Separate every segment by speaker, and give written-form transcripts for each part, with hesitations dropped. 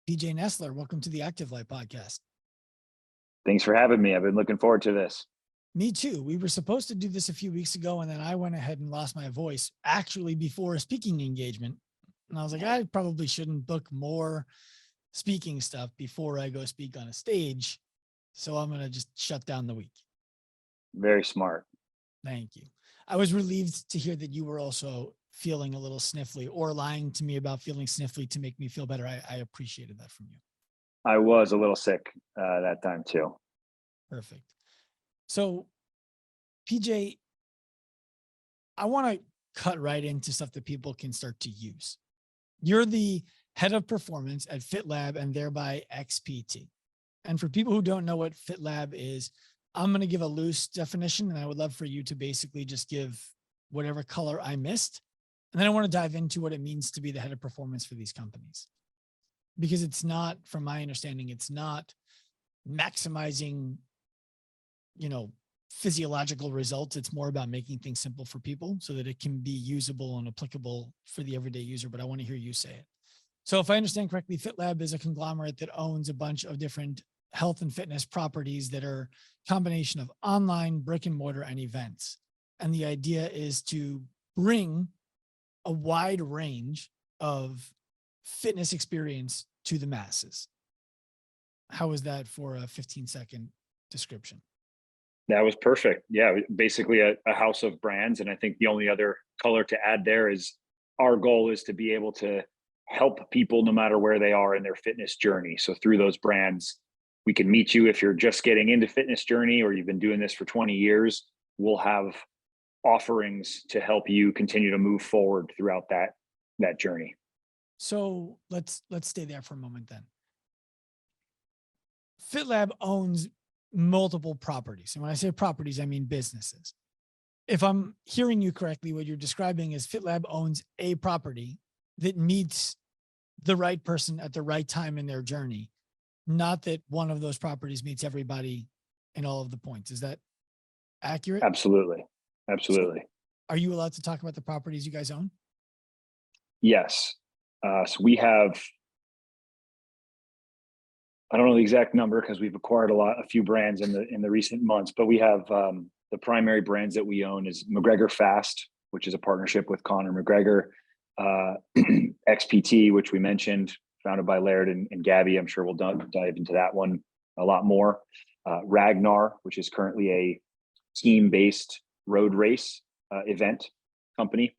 Speaker 1: PJ Nestler, welcome to the Active Life podcast.
Speaker 2: Thanks for having me. I've been looking forward to this.
Speaker 1: Me too. We were supposed to do this a few weeks ago, and then I went ahead and lost my voice actually before a speaking engagement. And I was like, I probably shouldn't book more speaking stuff before I go speak on a stage. So I'm going to just shut down the week.
Speaker 2: Very smart.
Speaker 1: Thank you. I was relieved to hear that you were also feeling a little sniffly or lying to me about feeling sniffly to make me feel better. I appreciated that from you.
Speaker 2: I was a little sick that time too.
Speaker 1: Perfect. So, PJ, I want to cut right into stuff that people can start to use. You're the head of performance at FitLab and thereby XPT. And for people who don't know what FitLab is, I'm going to give a loose definition, and I would love for you to basically just give whatever color I missed. And then I want to dive into what it means to be the head of performance for these companies. Because it's not, from my understanding, it's not maximizing, physiological results. It's more about making things simple for people so that it can be usable and applicable for the everyday user. But I want to hear you say it. So if I understand correctly, FitLab is a conglomerate that owns a bunch of different health and fitness properties that are a combination of online, brick and mortar, and events. And the idea is to bring a wide range of fitness experience to the masses. How is that for a 15-second description?
Speaker 2: That was perfect. Yeah, basically a house of brands. And I think the only other color to add there is our goal is to be able to help people no matter where they are in their fitness journey. So through those brands, we can meet you if you're just getting into fitness journey or you've been doing this for 20 years. We'll have offerings to help you continue to move forward throughout that journey.
Speaker 1: So let's stay there for a moment then. FitLab owns multiple properties. And when I say properties, I mean businesses. If I'm hearing you correctly, what you're describing is FitLab owns a property that meets the right person at the right time in their journey, not that one of those properties meets everybody in all of the points. Is that accurate?
Speaker 2: Absolutely. Absolutely.
Speaker 1: So are you allowed to talk about the properties you guys own?
Speaker 2: Yes. So we have, I don't know the exact number because we've acquired a few brands in the recent months, but we have the primary brands that we own is McGregor Fast, which is a partnership with Conor McGregor, XPT, which we mentioned, founded by Laird and Gabby. I'm sure we'll dive into that one a lot more. Ragnar, which is currently a team-based road race event company.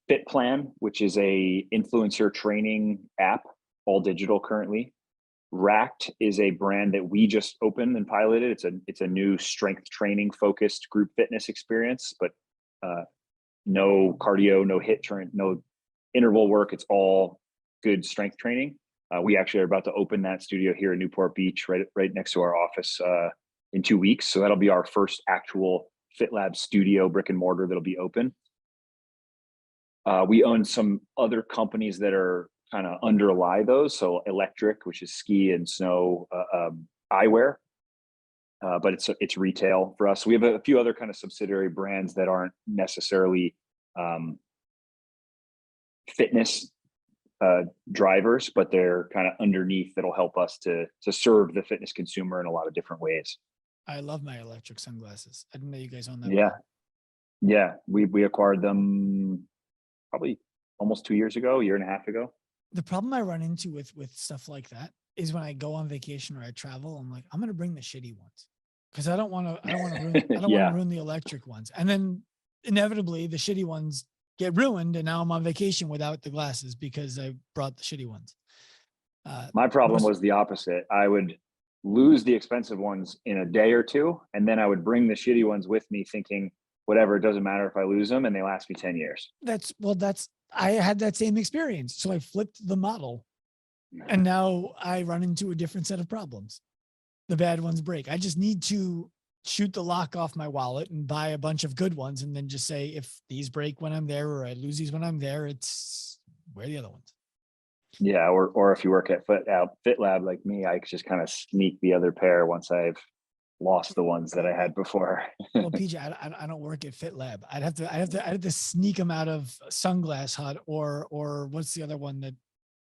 Speaker 2: FitPlan, which is a influencer training app, all digital currently. Racked is a brand that we just opened and piloted. It's a new strength training focused group fitness experience, but no cardio, no HIIT training, no interval work. It's all good strength training. We actually are about to open that studio here in Newport Beach, right next to our office in 2 weeks. So that'll be our first actual FitLab studio, brick and mortar, that'll be open. We own some other companies that are kind of underlie those. So Electric, which is ski and snow eyewear, but it's retail for us. We have a few other kind of subsidiary brands that aren't necessarily fitness drivers, but they're kind of underneath that'll help us to serve the fitness consumer in a lot of different ways.
Speaker 1: I love my Electric sunglasses. I didn't know you guys own that.
Speaker 2: Yeah. Yeah. We acquired them probably almost 2 years ago, a year and a half ago.
Speaker 1: The problem I run into with stuff like that is when I go on vacation or I travel, I'm like, I'm going to bring the shitty ones because I don't want to ruin the Electric ones. And then inevitably the shitty ones get ruined. And now I'm on vacation without the glasses because I brought the shitty ones.
Speaker 2: My problem was the opposite. I would lose the expensive ones in a day or two, and then I would bring the shitty ones with me thinking, whatever, it doesn't matter if I lose them, and they last me 10 years.
Speaker 1: I had that same experience. So I flipped the model and now I run into a different set of problems. The bad ones break. I just need to shoot the lock off my wallet and buy a bunch of good ones. And then just say, if these break when I'm there, or I lose these when I'm there, where are the other ones?
Speaker 2: Yeah. Or if you work at FitLab like me, I just kind of sneak the other pair once I've lost the ones that I had before.
Speaker 1: Well, PJ, I don't work at FitLab. I'd have to sneak them out of Sunglass Hut or what's the other one that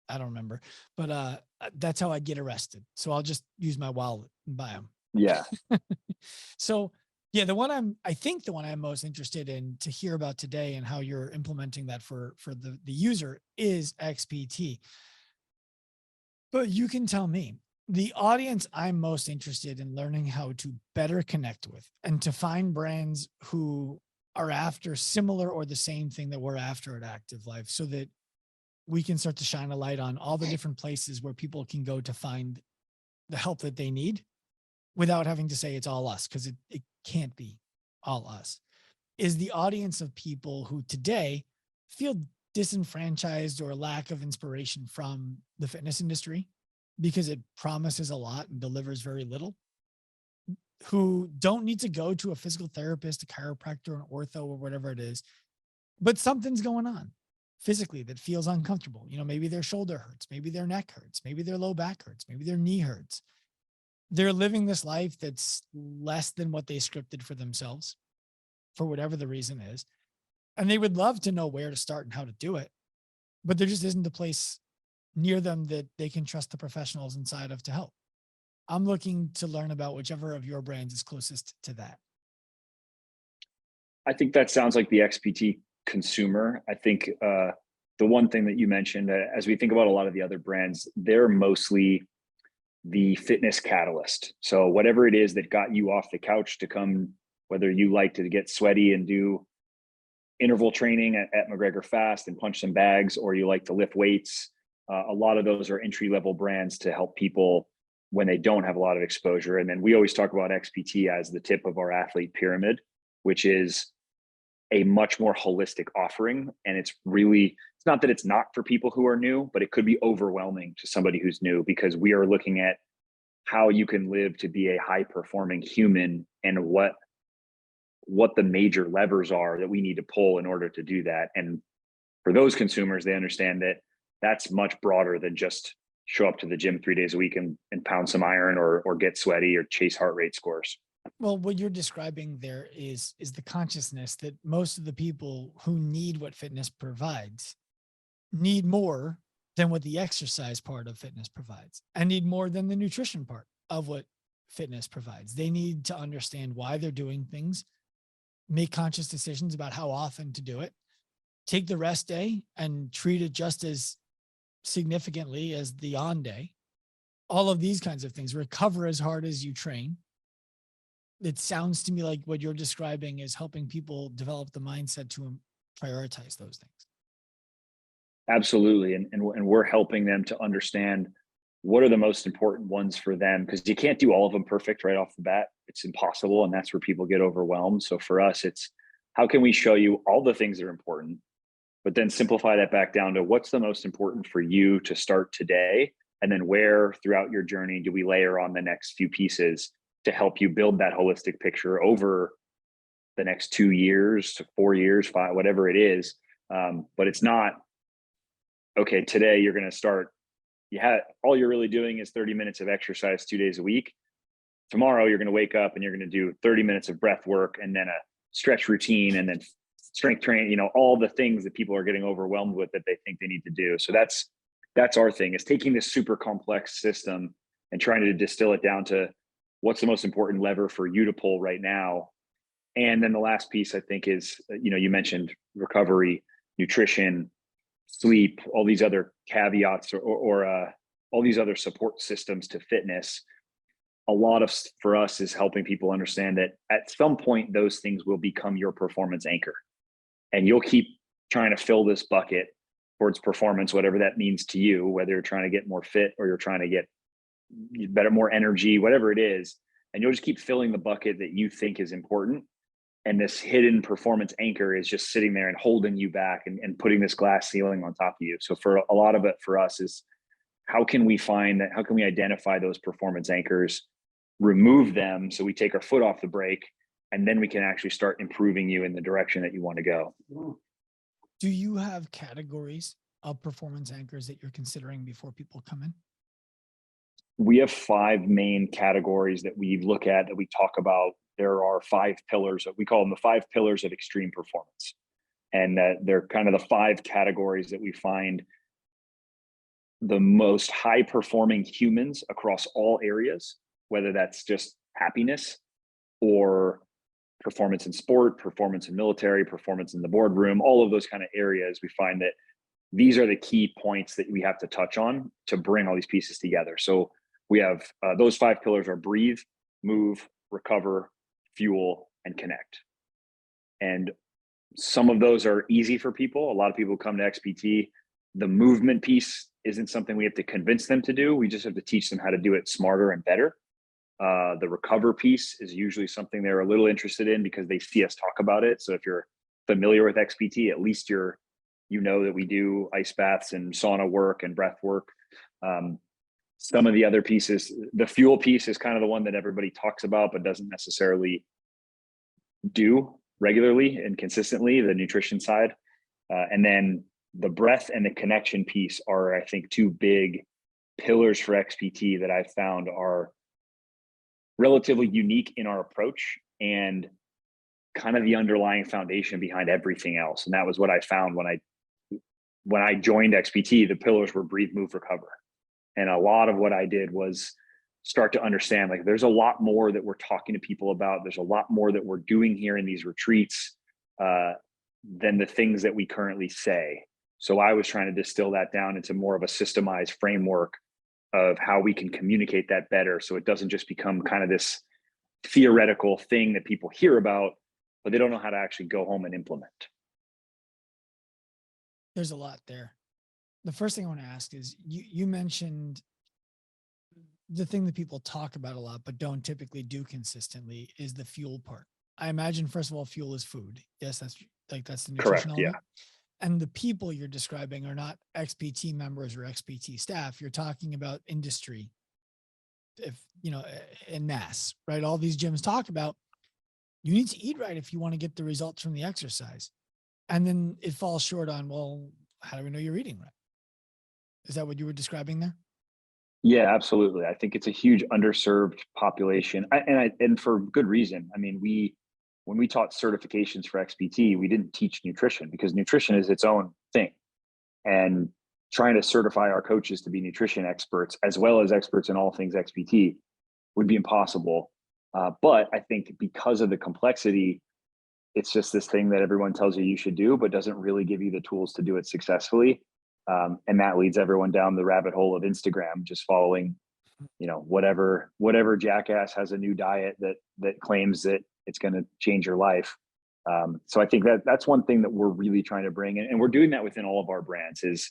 Speaker 1: I don't remember, but that's how I get arrested. So I'll just use my wallet and buy them.
Speaker 2: Yeah.
Speaker 1: So yeah, I think the one I'm most interested in to hear about today and how you're implementing that for the user is XPT. But you can tell me the audience I'm most interested in learning how to better connect with and to find brands who are after similar or the same thing that we're after at Active Life so that we can start to shine a light on all the different places where people can go to find the help that they need without having to say it's all us, because it can't be all us, is the audience of people who today feel disenfranchised or lack of inspiration from the fitness industry because it promises a lot and delivers very little, who don't need to go to a physical therapist, a chiropractor, an ortho, or whatever it is, but something's going on physically that feels uncomfortable. You know, maybe their shoulder hurts, maybe their neck hurts, maybe their low back hurts, maybe their knee hurts. They're living this life that's less than what they scripted for themselves for whatever the reason is. And they would love to know where to start and how to do it, but there just isn't a place near them that they can trust the professionals inside of to help. I'm looking to learn about whichever of your brands is closest to that.
Speaker 2: I think that sounds like the XPT consumer. I think the one thing that you mentioned, as we think about a lot of the other brands, they're mostly the fitness catalyst. So whatever it is that got you off the couch to come, whether you like to get sweaty and do interval training at McGregor Fast and punch some bags, or you like to lift weights, a lot of those are entry level brands to help people when they don't have a lot of exposure. And then we always talk about XPT as the tip of our athlete pyramid, which is a much more holistic offering. And it's not that it's not for people who are new, but it could be overwhelming to somebody who's new, because we are looking at how you can live to be a high performing human and what the major levers are that we need to pull in order to do that. And for those consumers, they understand that that's much broader than just show up to the gym 3 days a week and pound some iron or get sweaty or chase heart rate scores.
Speaker 1: Well, what you're describing there is the consciousness that most of the people who need what fitness provides need more than what the exercise part of fitness provides, and need more than the nutrition part of what fitness provides. They need to understand why they're doing things, make conscious decisions about how often to do it, take the rest day and treat it just as significantly as the on day. All of these kinds of things, recover as hard as you train. It sounds to me like what you're describing is helping people develop the mindset to prioritize those things.
Speaker 2: Absolutely. And we're helping them to understand what are the most important ones for them, because you can't do all of them perfect right off the bat. It's impossible. And that's where people get overwhelmed. So for us, it's how can we show you all the things that are important, but then simplify that back down to what's the most important for you to start today? And then where throughout your journey do we layer on the next few pieces to help you build that holistic picture over the next 2 years to 4 years, 5, whatever it is. But it's not, okay, today you're going to start, all you're really doing is 30 minutes of exercise 2 days a week. Tomorrow you're going to wake up and you're going to do 30 minutes of breath work and then a stretch routine and then strength training, all the things that people are getting overwhelmed with that they think they need to do. So that's our thing, is taking this super complex system and trying to distill it down to what's the most important lever for you to pull right now. And then the last piece, I think, is, you mentioned recovery, nutrition, sleep, all these other caveats or all these other support systems to fitness. A lot of for us is helping people understand that at some point those things will become your performance anchor, and you'll keep trying to fill this bucket towards performance, whatever that means to you, whether you're trying to get more fit or you're trying to get better, more energy, whatever it is. And you'll just keep filling the bucket that you think is important. And this hidden performance anchor is just sitting there and holding you back and putting this glass ceiling on top of you. So for a lot of it for us is how can we identify those performance anchors, remove them so we take our foot off the brake, and then we can actually start improving you in the direction that you want to go.
Speaker 1: Do you have categories of performance anchors that you're considering before people come in?
Speaker 2: We have 5 main categories that we look at, that we talk about. There are 5 pillars. We call them the 5 pillars of extreme performance. And they're kind of the 5 categories that we find the most high performing humans across all areas, whether that's just happiness or performance in sport, performance in military, performance in the boardroom, all of those kind of areas. We find that these are the key points that we have to touch on to bring all these pieces together. So we have those 5 pillars are breathe, move, recover, fuel, and connect. And some of those are easy for people. A lot of people come to XPT. The movement piece isn't something we have to convince them to do. We just have to teach them how to do it smarter and better. The recover piece is usually something they're a little interested in because they see us talk about it. So if you're familiar with XPT, at least you know that we do ice baths and sauna work and breath work. Some of the other pieces, the fuel piece is kind of the one that everybody talks about, but doesn't necessarily do regularly and consistently, the nutrition side. And then the breath and the connection piece are, I think, 2 big pillars for XPT that I've found are relatively unique in our approach and kind of the underlying foundation behind everything else. And that was what I found when I joined XPT. The pillars were breathe, move, recover. And a lot of what I did was start to understand, like, there's a lot more that we're talking to people about. There's a lot more that we're doing here in these retreats than the things that we currently say. So I was trying to distill that down into more of a systemized framework of how we can communicate that better. So it doesn't just become kind of this theoretical thing that people hear about, but they don't know how to actually go home and implement.
Speaker 1: There's a lot there. The first thing I want to ask is you mentioned the thing that people talk about a lot, but don't typically do consistently is the fuel part. I imagine, first of all, fuel is food. Yes, that's the nutrition
Speaker 2: Correct. Yeah.
Speaker 1: element. And the people you're describing are not XPT members or XPT staff. You're talking about industry, if in mass, right? All these gyms talk about you need to eat right if you want to get the results from the exercise. And then it falls short on, well, how do we know you're eating right? Is that what you were describing there?
Speaker 2: Yeah, absolutely. I think it's a huge underserved population, and for good reason. I mean, when we taught certifications for XPT, we didn't teach nutrition because nutrition is its own thing. And trying to certify our coaches to be nutrition experts as well as experts in all things XPT would be impossible. But I think because of the complexity, it's just this thing that everyone tells you should do, but doesn't really give you the tools to do it successfully. And that leads everyone down the rabbit hole of Instagram, just following, whatever jackass has a new diet that claims that it's going to change your life. So I think that's one thing that we're really trying to bring in, and we're doing that within all of our brands. Is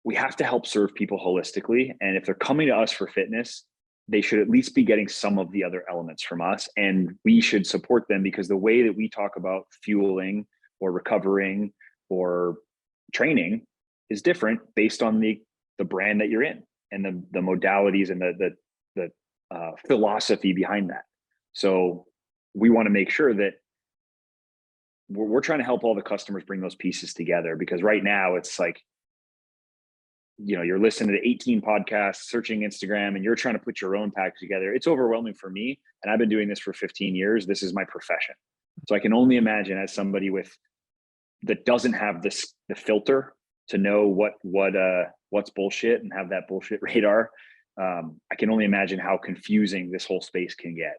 Speaker 2: we have to help serve people holistically, and if they're coming to us for fitness, they should at least be getting some of the other elements from us, and we should support them because the way that we talk about fueling or recovering or training is different based on the brand that you're in and the modalities and the philosophy behind that. So we want to make sure that we're trying to help all the customers bring those pieces together, because right now it's like, you're listening to 18 podcasts, searching Instagram, and you're trying to put your own package together. It's overwhelming for me. And I've been doing this for 15 years. This is my profession. So I can only imagine, as somebody that doesn't have the filter to know what's bullshit and have that bullshit radar. I can only imagine how confusing this whole space can get.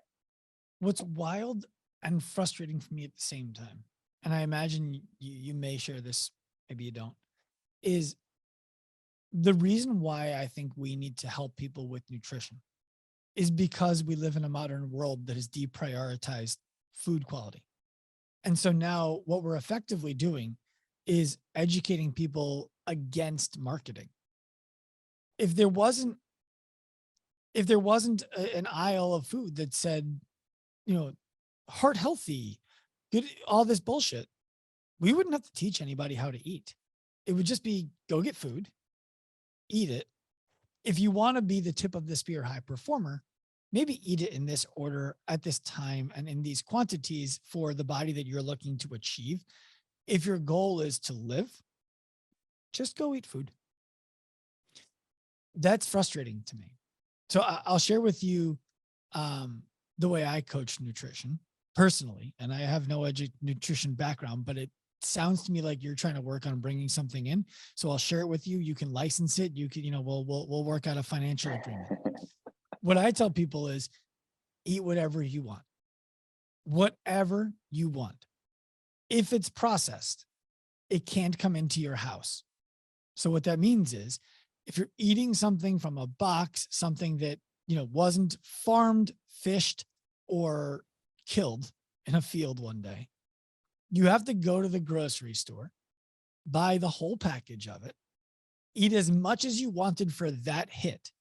Speaker 1: What's wild and frustrating for me at the same time, and I imagine you may share this, maybe you don't, is the reason why I think we need to help people with nutrition is because we live in a modern world that has deprioritized food quality. And so now what we're effectively doing is educating people against marketing. If there wasn't an aisle of food that said, heart healthy, good, all this bullshit, we wouldn't have to teach anybody how to eat. It would just be go get food, eat it. If you want to be the tip of the spear high performer, maybe eat it in this order at this time and in these quantities for the body that you're looking to achieve. If your goal is to live, just go eat food. That's frustrating to me. So I'll share with you the way I coach nutrition personally, and I have no nutrition background, but it sounds to me like you're trying to work on bringing something in. So I'll share it with you. You can license it. You can, we'll work out a financial agreement. What I tell people is eat whatever you want, whatever you want. If it's processed, it can't come into your house. So what that means is if you're eating something from a box, something that, wasn't farmed, fished, or killed in a field one day, you have to go to the grocery store, buy the whole package of it, eat as much as you wanted for that hit,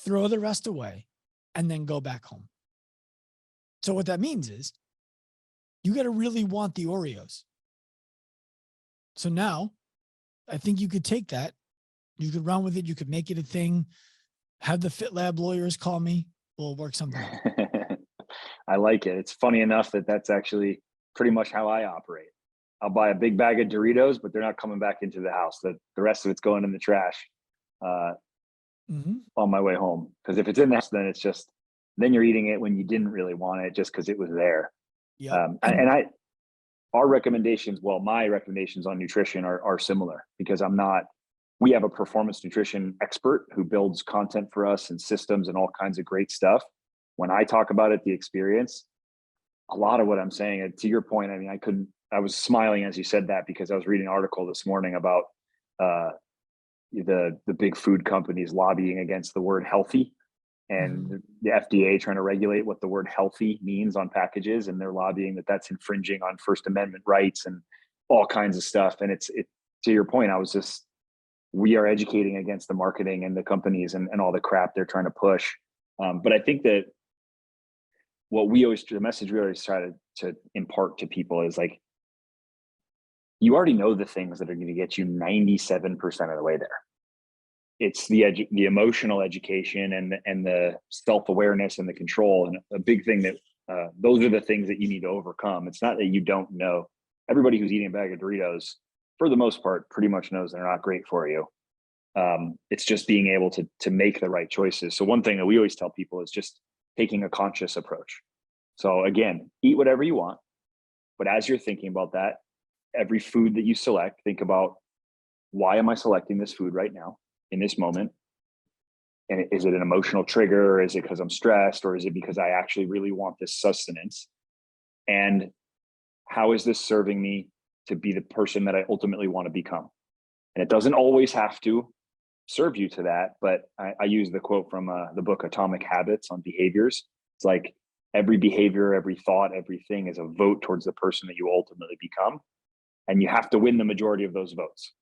Speaker 1: throw the rest away, and then go back home. So what that means is you got to really want the Oreos. So now I think you could take that, you could run with it, you could make it a thing, have the Fit Lab lawyers call me, we'll work something out.
Speaker 2: I like it. It's funny enough that that's actually pretty much how I operate. I'll buy a big bag of Doritos, but they're not coming back into the house. The rest of it's going in the trash on my way home. Because if it's in the house, then you're eating it when you didn't really want it just because it was there.
Speaker 1: Yep.
Speaker 2: Our recommendations, my recommendations on nutrition are similar because we have a performance nutrition expert who builds content for us and systems and all kinds of great stuff. When I talk about it, the experience, a lot of what I'm saying, and to your point, I mean, I was smiling as you said that because I was reading an article this morning about the big food companies lobbying against the word healthy and the FDA trying to regulate what the word healthy means on packages. And they're lobbying that's infringing on First Amendment rights and all kinds of stuff. And it's to your point, we are educating against the marketing and the companies and all the crap they're trying to push. But I think that the message we always try to impart to people is like, you already know the things that are going to get you 97% of the way there. It's the emotional education and the self-awareness and the control. And a big thing that those are the things that you need to overcome. It's not that you don't know. Everybody who's eating a bag of Doritos, for the most part, pretty much knows they're not great for you. It's just being able to make the right choices. So one thing that we always tell people is just taking a conscious approach. So again, eat whatever you want, but as you're thinking about that, every food that you select, think about, why am I selecting this food right now in this moment? And is it an emotional trigger? Or is it because I'm stressed? Or is it because I actually really want this sustenance? And how is this serving me to be the person that I ultimately want to become? And it doesn't always have to serve you to that, but I use the quote from the book Atomic Habits on behaviors. It's like every behavior, every thought, everything is a vote towards the person that you ultimately become. And you have to win the majority of those votes.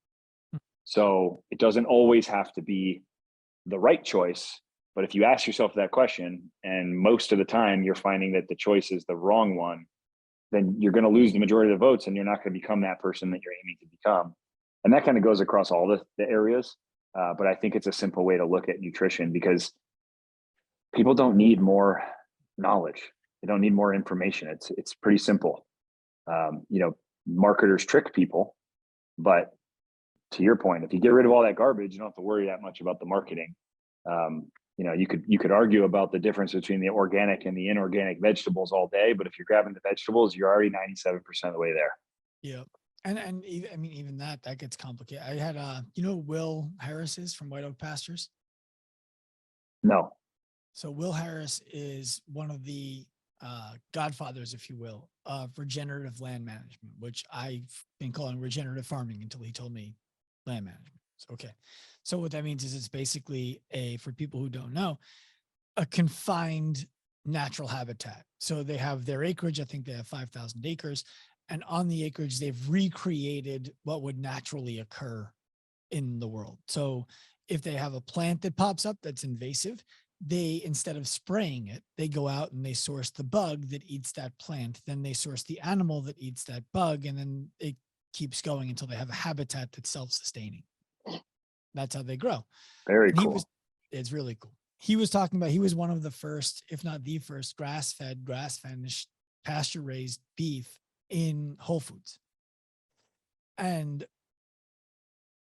Speaker 2: So it doesn't always have to be the right choice. But if you ask yourself that question, and most of the time you're finding that the choice is the wrong one, then you're going to lose the majority of the votes and you're not going to become that person that you're aiming to become. And that kind of goes across all the areas. But I think it's a simple way to look at nutrition because people don't need more knowledge. They don't need more information. It's pretty simple. Marketers trick people, but to your point, if you get rid of all that garbage, you don't have to worry that much about the marketing. You could argue about the difference between the organic and the inorganic vegetables all day, but if you're grabbing the vegetables, you're already 97% of the way there.
Speaker 1: Yeah. And even that gets complicated. I had Will Harris is from White Oak Pastures.
Speaker 2: No.
Speaker 1: So Will Harris is one of the godfathers, if you will, of regenerative land management, which I've been calling regenerative farming until he told me land management. Okay. So what that means is it's basically for people who don't know, a confined natural habitat. So they have their acreage. I think they have 5,000 acres. And on the acreage, they've recreated what would naturally occur in the world. So if they have a plant that pops up that's invasive, they, instead of spraying it, they go out and they source the bug that eats that plant. Then they source the animal that eats that bug. And then it keeps going until they have a habitat that's self-sustaining. That's how they grow.
Speaker 2: Very cool.
Speaker 1: It's really cool. He was talking about, he was one of the first, if not the first, grass-fed, pasture-raised beef in Whole Foods. And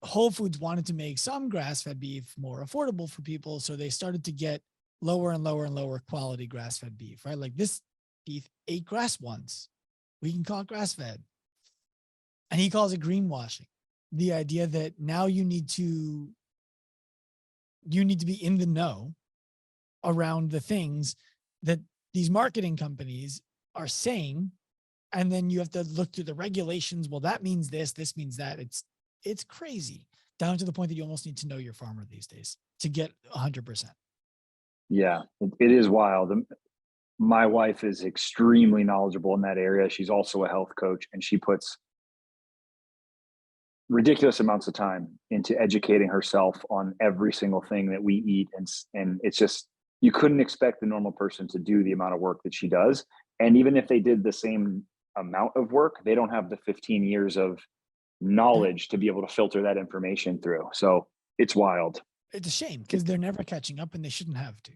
Speaker 1: Whole Foods wanted to make some grass-fed beef more affordable for people. So they started to get lower and lower and lower quality grass-fed beef, right? Like this beef ate grass once. We can call it grass-fed. And he calls it greenwashing. The idea that now you need to be in the know around the things that these marketing companies are saying. And then you have to look through the regulations. Well, that means this means that. It's crazy, down to the point that you almost need to know your farmer these days to get 100%.
Speaker 2: Yeah, it is wild. My wife is extremely knowledgeable in that area. She's also a health coach, and she puts ridiculous amounts of time into educating herself on every single thing that we eat. And it's just, you couldn't expect the normal person to do the amount of work that she does. And even if they did the same amount of work, they don't have the 15 years of knowledge to be able to filter that information through. So it's wild.
Speaker 1: It's a shame because they're never catching up and they shouldn't have to.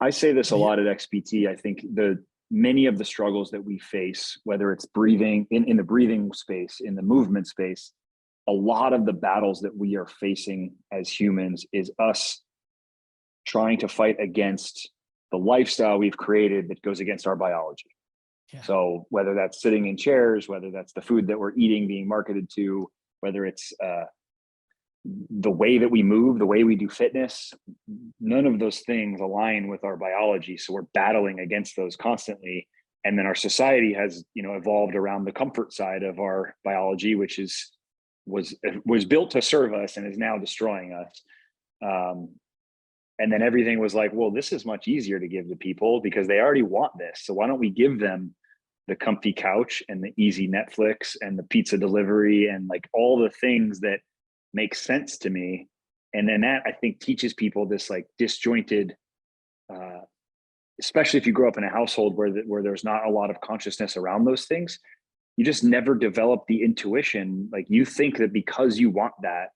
Speaker 2: I say this a lot at XPT. I think many of the struggles that we face, whether it's breathing in the breathing space, in the movement space, a lot of the battles that we are facing as humans is us trying to fight against the lifestyle we've created that goes against our biology. Yeah. So whether that's sitting in chairs, whether that's the food that we're eating being marketed to, whether it's the way that we move, the way we do fitness, none of those things align with our biology. So we're battling against those constantly. And then our society has, evolved around the comfort side of our biology, which was built to serve us and is now destroying us. And then everything was like, well, this is much easier to give to people because they already want this. So why don't we give them the comfy couch and the easy Netflix and the pizza delivery and like all the things that make sense to me. And then that, I think, teaches people this like disjointed, especially if you grow up in a household where there's not a lot of consciousness around those things, you just never develop the intuition. Like you think that because you want that,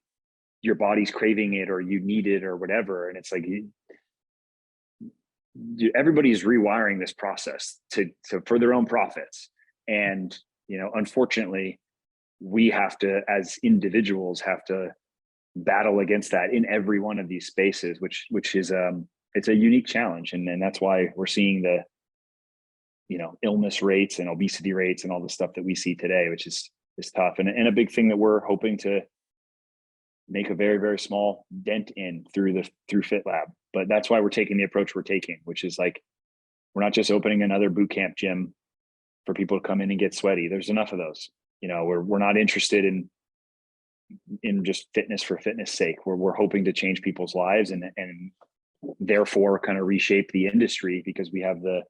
Speaker 2: your body's craving it or you need it or whatever. And it's like, everybody's rewiring this process to for their own profits. And, unfortunately, we have to, as individuals, have to battle against that in every one of these spaces, which is it's a unique challenge. And that's why we're seeing the, illness rates and obesity rates and all the stuff that we see today, which is tough. And a big thing that we're hoping to make a very, very small dent in through FitLab. But that's why we're taking the approach we're taking, which is like, we're not just opening another boot camp gym for people to come in and get sweaty. There's enough of those. We're not interested in just fitness for fitness sake. We're hoping to change people's lives and therefore kind of reshape the industry because we have the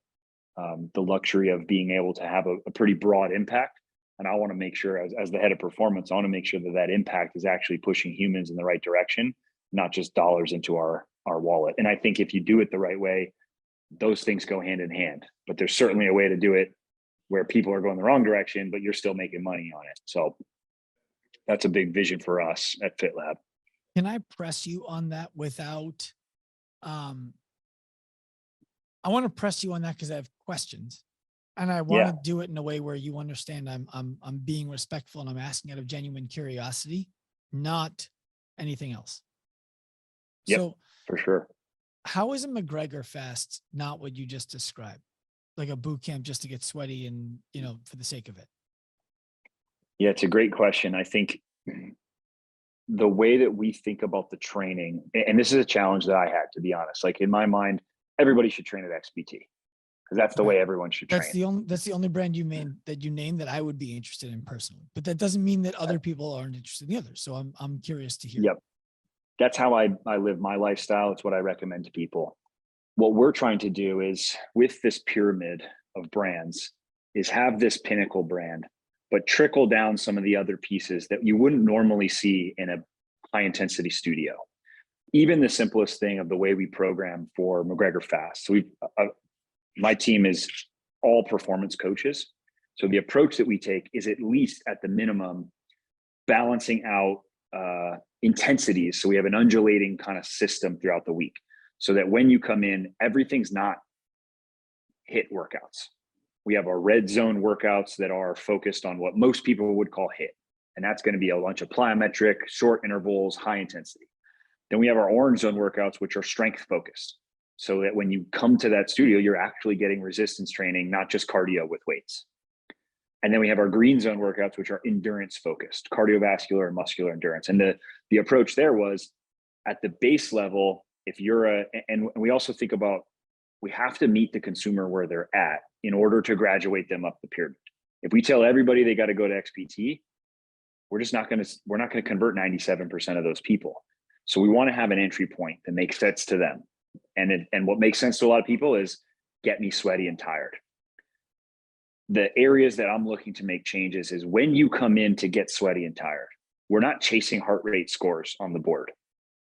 Speaker 2: luxury of being able to have a pretty broad impact. And I want to make sure as the head of performance, I want to make sure that impact is actually pushing humans in the right direction, not just dollars into our wallet. And I think if you do it the right way, those things go hand in hand, but there's certainly a way to do it where people are going the wrong direction, but you're still making money on it. So that's a big vision for us at FitLab.
Speaker 1: Can I press you on that without, I want to press you on that because I have questions and I want to do it in a way where you understand I'm being respectful and I'm asking out of genuine curiosity, not anything else.
Speaker 2: Yep,
Speaker 1: so
Speaker 2: for sure.
Speaker 1: How is a McGregor fast not what you just described? Like a boot camp just to get sweaty and, for the sake of it?
Speaker 2: Yeah, it's a great question. I think the way that we think about the training, and this is a challenge that I had, to be honest, like in my mind, everybody should train at XPT because that's the way everyone should train.
Speaker 1: That's the only brand you named that I would be interested in personally, but that doesn't mean that other people aren't interested in the others. So I'm curious to hear.
Speaker 2: Yep. That's how I live my lifestyle. It's what I recommend to people. What we're trying to do is with this pyramid of brands is have this pinnacle brand, but trickle down some of the other pieces that you wouldn't normally see in a high intensity studio. Even the simplest thing of the way we program for McGregor Fast. So my team is all performance coaches. So the approach that we take is at least at the minimum balancing out intensities. So we have an undulating kind of system throughout the week so that when you come in, everything's not hit workouts. We have our red zone workouts that are focused on what most people would call hit. And that's going to be a bunch of plyometric, short intervals, high intensity. Then we have our orange zone workouts, which are strength focused. So that when you come to that studio, you're actually getting resistance training, not just cardio with weights. And then we have our green zone workouts, which are endurance focused, cardiovascular and muscular endurance. And the approach there was at the base level, if you're and we also think about, we have to meet the consumer where they're at in order to graduate them up the pyramid. If we tell everybody they got to go to XPT, we're not going to convert 97% of those people. So we want to have an entry point that makes sense to them. And what makes sense to a lot of people is get me sweaty and tired. The areas that I'm looking to make changes is when you come in to get sweaty and tired, we're not chasing heart rate scores on the board,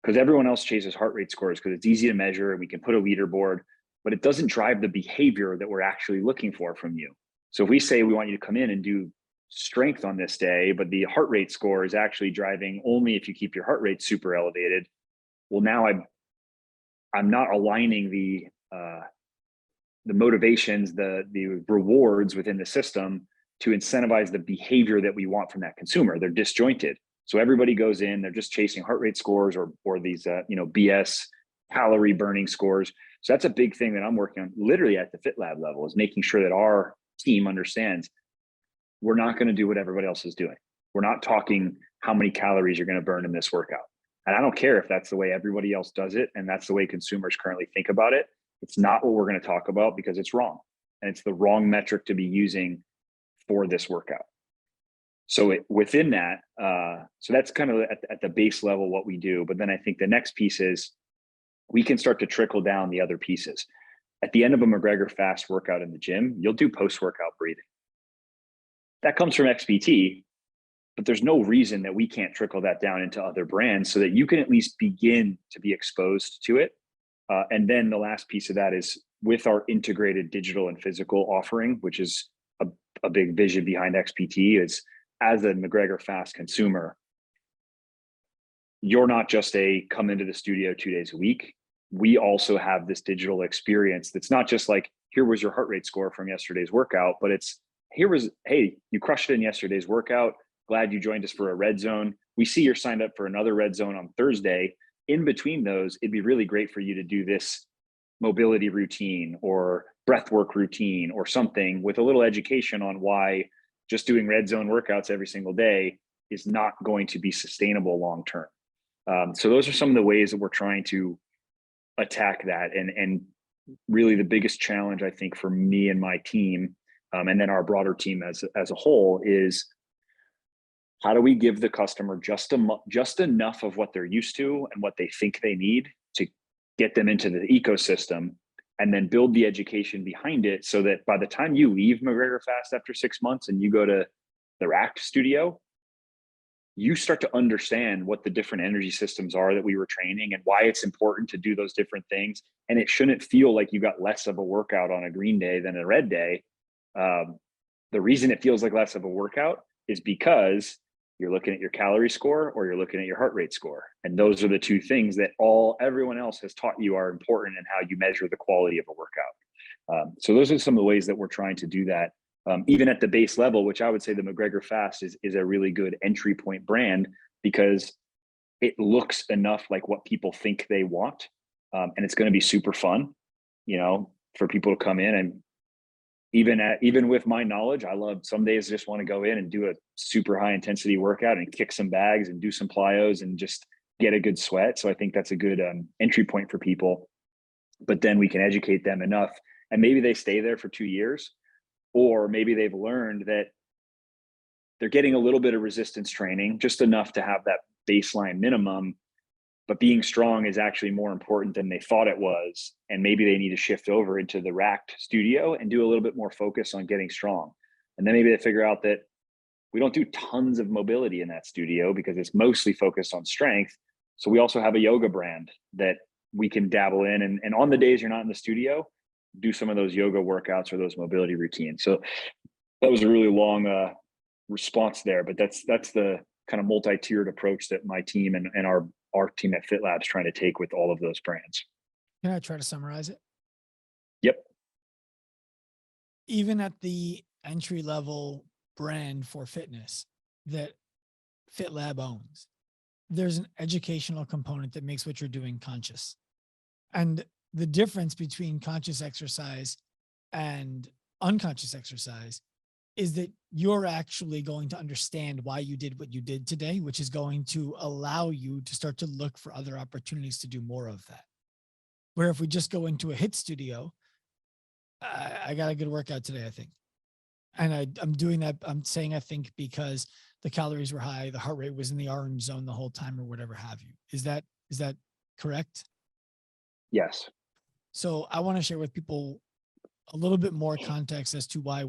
Speaker 2: because everyone else chases heart rate scores because it's easy to measure and we can put a leaderboard, but it doesn't drive the behavior that we're actually looking for from you. So if we say we want you to come in and do strength on this day, but the heart rate score is actually driving only if you keep your heart rate super elevated, well, now I'm not aligning the motivations, the rewards within the system to incentivize the behavior that we want from that consumer. They're disjointed. So everybody goes in, they're just chasing heart rate scores or these BS calorie burning scores. So that's a big thing that I'm working on literally at the FitLab level, is making sure that our team understands we're not going to do what everybody else is doing. We're not talking how many calories you're going to burn in this workout. And I don't care if that's the way everybody else does it and that's the way consumers currently think about it. It's not what we're going to talk about because it's wrong. And it's the wrong metric to be using for this workout. So within that, so that's kind of at the base level what we do. But then I think the next piece is we can start to trickle down the other pieces. At the end of a McGregor fast workout in the gym, you'll do post-workout breathing. That comes from XPT, but there's no reason that we can't trickle that down into other brands so that you can at least begin to be exposed to it. And then the last piece of that is with our integrated digital and physical offering, which is a big vision behind XPT, is as a McGregor fast consumer, you're not just a come into the studio 2 days a week. We also have this digital experience that's not just like, here was your heart rate score from yesterday's workout, but it's, hey, you crushed it in yesterday's workout. Glad you joined us for a red zone. We see you're signed up for another red zone on Thursday. In between those, it'd be really great for you to do this mobility routine or breath work routine or something with a little education on why just doing red zone workouts every single day is not going to be sustainable long term. So those are some of the ways that we're trying to attack that. And really the biggest challenge, I think, for me and my team, and then our broader team as a whole, is how do we give the customer just enough of what they're used to and what they think they need to get them into the ecosystem, and then build the education behind it so that by the time you leave McGregor Fast after 6 months and you go to the Rack studio, you start to understand what the different energy systems are that we were training and why it's important to do those different things. And it shouldn't feel like you got less of a workout on a green day than a red day. The reason it feels like less of a workout is because you're looking at your calorie score or you're looking at your heart rate score. And those are the two things that everyone else has taught you are important in how you measure the quality of a workout. So those are some of the ways that we're trying to do that. Even at the base level, which I would say the McGregor Fast is a really good entry point brand because it looks enough like what people think they want. And it's going to be super fun, for people to come in. And even with my knowledge, I love some days just want to go in and do a super high intensity workout and kick some bags and do some plyos and just get a good sweat. So I think that's a good entry point for people. But then we can educate them enough, and maybe they stay there for 2 years. Or maybe they've learned that they're getting a little bit of resistance training, just enough to have that baseline minimum, but being strong is actually more important than they thought it was. And maybe they need to shift over into the racked studio and do a little bit more focus on getting strong. And then maybe they figure out that we don't do tons of mobility in that studio because it's mostly focused on strength. So we also have a yoga brand that we can dabble in. And on the days you're not in the studio, do some of those yoga workouts or those mobility routines. So that was a really long response there, but that's the kind of multi-tiered approach that my team and our team at FitLab is trying to take with all of those brands.
Speaker 1: Can I try to summarize it?
Speaker 2: Yep.
Speaker 1: Even at the entry level brand for fitness that FitLab owns, there's an educational component that makes what you're doing conscious. And the difference between conscious exercise and unconscious exercise is that you're actually going to understand why you did what you did today, which is going to allow you to start to look for other opportunities to do more of that. Where if we just go into a hit studio, I got a good workout today, I think. And I'm doing that. I'm saying I think because the calories were high, the heart rate was in the orange zone the whole time or whatever have you. Is that correct?
Speaker 2: Yes.
Speaker 1: So I want to share with people a little bit more context as to why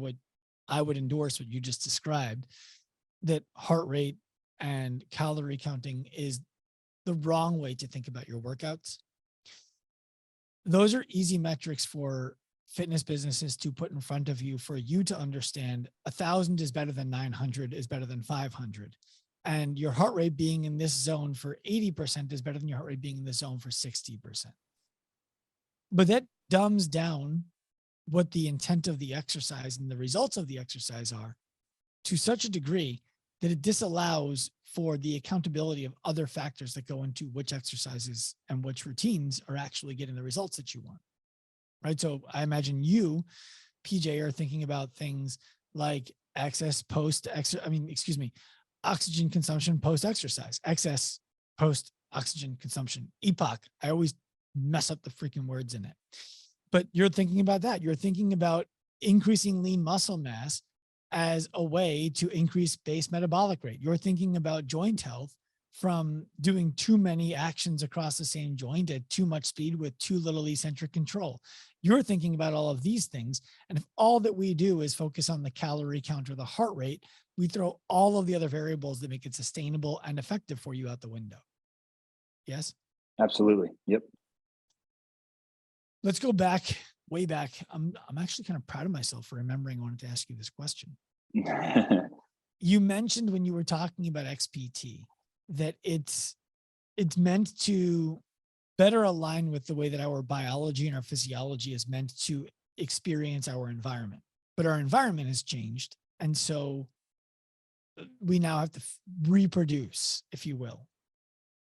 Speaker 1: I would endorse what you just described, that heart rate and calorie counting is the wrong way to think about your workouts. Those are easy metrics for fitness businesses to put in front of you for you to understand 1,000 is better than 900 is better than 500. And your heart rate being in this zone for 80% is better than your heart rate being in this zone for 60%. But that dumbs down what the intent of the exercise and the results of the exercise are to such a degree that it disallows for the accountability of other factors that go into which exercises and which routines are actually getting the results that you want. Right. So I imagine you, PJ, are thinking about things like oxygen consumption post exercise, excess post oxygen consumption, EPOC. I always mess up the freaking words in it. But you're thinking about that. You're thinking about increasing lean muscle mass as a way to increase base metabolic rate. You're thinking about joint health from doing too many actions across the same joint at too much speed with too little eccentric control. You're thinking about all of these things. And if all that we do is focus on the calorie count or the heart rate, we throw all of the other variables that make it sustainable and effective for you out the window. Yes?
Speaker 2: Absolutely. Yep.
Speaker 1: Let's go back, way back. I'm actually kind of proud of myself for remembering I wanted to ask you this question. You mentioned when you were talking about XPT that it's meant to better align with the way that our biology and our physiology is meant to experience our environment. But our environment has changed. And so we now have to reproduce, if you will,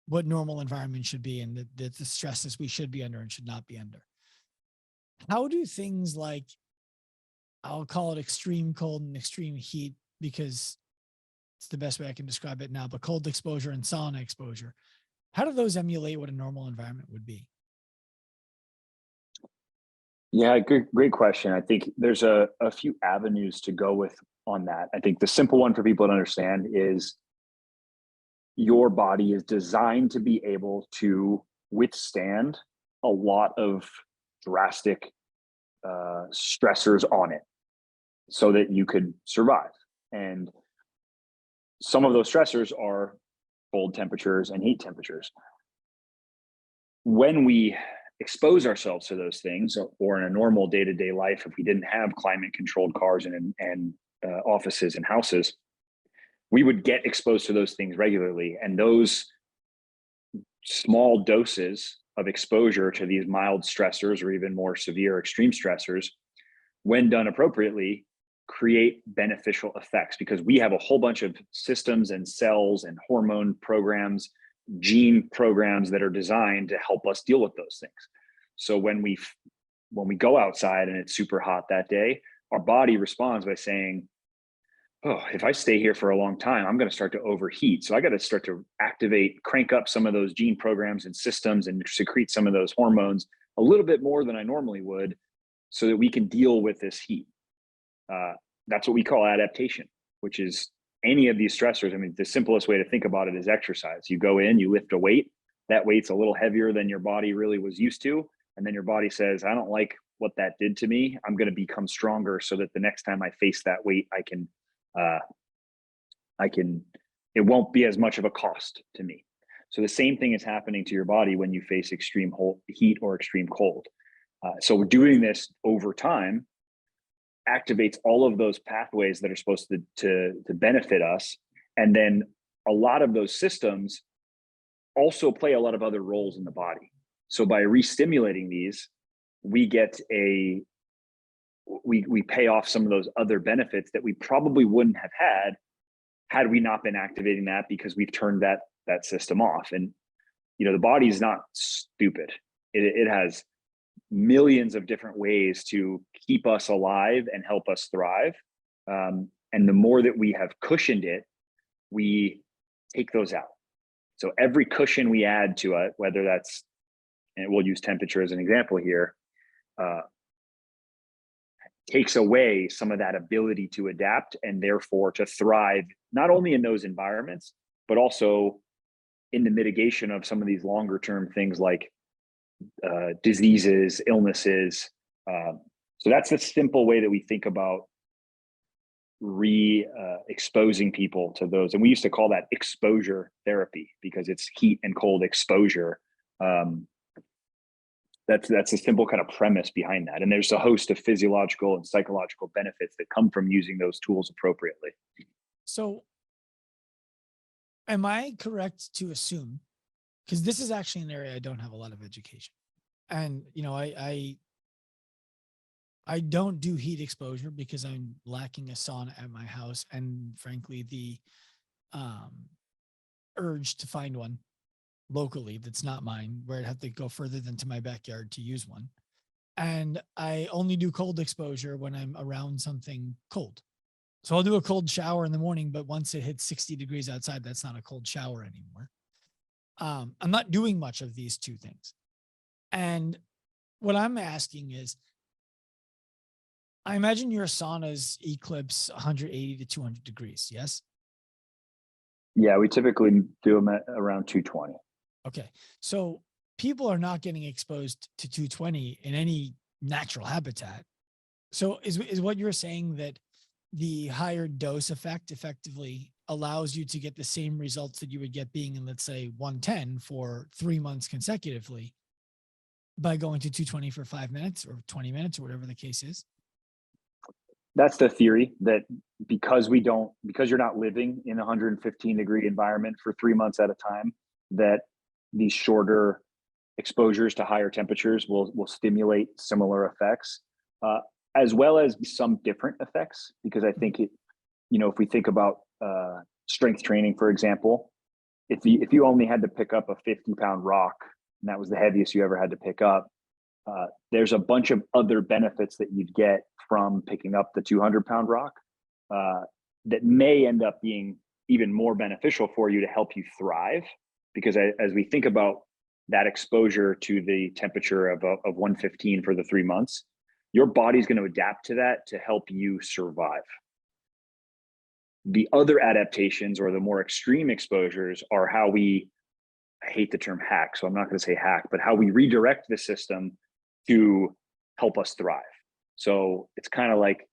Speaker 1: what normal environment should be and the stresses we should be under and should not be under. How do things like, I'll call it extreme cold and extreme heat because it's the best way I can describe it now, but cold exposure and sauna exposure, how do those emulate what a normal environment would be?
Speaker 2: Yeah, great question. I think there's a few avenues to go with on that. I think the simple one for people to understand is your body is designed to be able to withstand a lot of drastic stressors on it so that you could survive. And some of those stressors are cold temperatures and heat temperatures. When we expose ourselves to those things, or in a normal day-to-day life, if we didn't have climate controlled cars and offices and houses, we would get exposed to those things regularly. And those small doses of exposure to these mild stressors or even more severe extreme stressors, when done appropriately, create beneficial effects because we have a whole bunch of systems and cells and hormone programs, gene programs that are designed to help us deal with those things. So when we go outside and it's super hot that day, our body responds by saying, oh, if I stay here for a long time, I'm going to start to overheat. So I got to start to crank up some of those gene programs and systems and secrete some of those hormones a little bit more than I normally would so that we can deal with this heat. That's what we call adaptation, which is any of these stressors. I mean, the simplest way to think about it is exercise. You go in, you lift a weight, that weight's a little heavier than your body really was used to. And then your body says, I don't like what that did to me. I'm going to become stronger so that the next time I face that weight, it won't be as much of a cost to me. So the same thing is happening to your body when you face extreme heat or extreme cold. So we're doing this over time activates all of those pathways that are supposed to benefit us. And then a lot of those systems also play a lot of other roles in the body. So by re-stimulating these, we get we pay off some of those other benefits that we probably wouldn't have had we not been activating that because we've turned that system off. And the body is not stupid. It has millions of different ways to keep us alive and help us thrive. And the more that we have cushioned it, we take those out. So every cushion we add to it, whether that's, and we'll use temperature as an example here, takes away some of that ability to adapt and therefore to thrive, not only in those environments, but also in the mitigation of some of these longer term things like diseases, illnesses. So that's the simple way that we think about exposing people to those. And we used to call that exposure therapy because it's heat and cold exposure. That's a simple kind of premise behind that. And there's a host of physiological and psychological benefits that come from using those tools appropriately.
Speaker 1: So am I correct to assume, because this is actually an area I don't have a lot of education, and I don't do heat exposure because I'm lacking a sauna at my house, and frankly, the urge to find one locally that's not mine, where I'd have to go further than to my backyard to use one. And I only do cold exposure when I'm around something cold. So I'll do a cold shower in the morning, but once it hits 60 degrees outside, that's not a cold shower anymore. I'm not doing much of these two things. And what I'm asking is, I imagine your saunas eclipse 180 to 200 degrees. Yes.
Speaker 2: Yeah, we typically do them at around 220.
Speaker 1: Okay. So people are not getting exposed to 220 in any natural habitat. So is what you're saying that the higher dose effect effectively allows you to get the same results that you would get being in, let's say, 110 for 3 months consecutively by going to 220 for 5 minutes or 20 minutes or whatever the case is?
Speaker 2: That's the theory, that because you're not living in a 115-degree environment for 3 months at a time, that these shorter exposures to higher temperatures will stimulate similar effects, as well as some different effects. Because I think if we think about strength training, for example, if you only had to pick up a 50-pound rock and that was the heaviest you ever had to pick up, there's a bunch of other benefits that you'd get from picking up the 200-pound rock that may end up being even more beneficial for you to help you thrive. Because as we think about that exposure to the temperature of 115 for the 3 months, your body's going to adapt to that to help you survive. The other adaptations, or the more extreme exposures, are how I hate the term hack, so I'm not going to say hack, but how we redirect the system to help us thrive. So it's kind of like,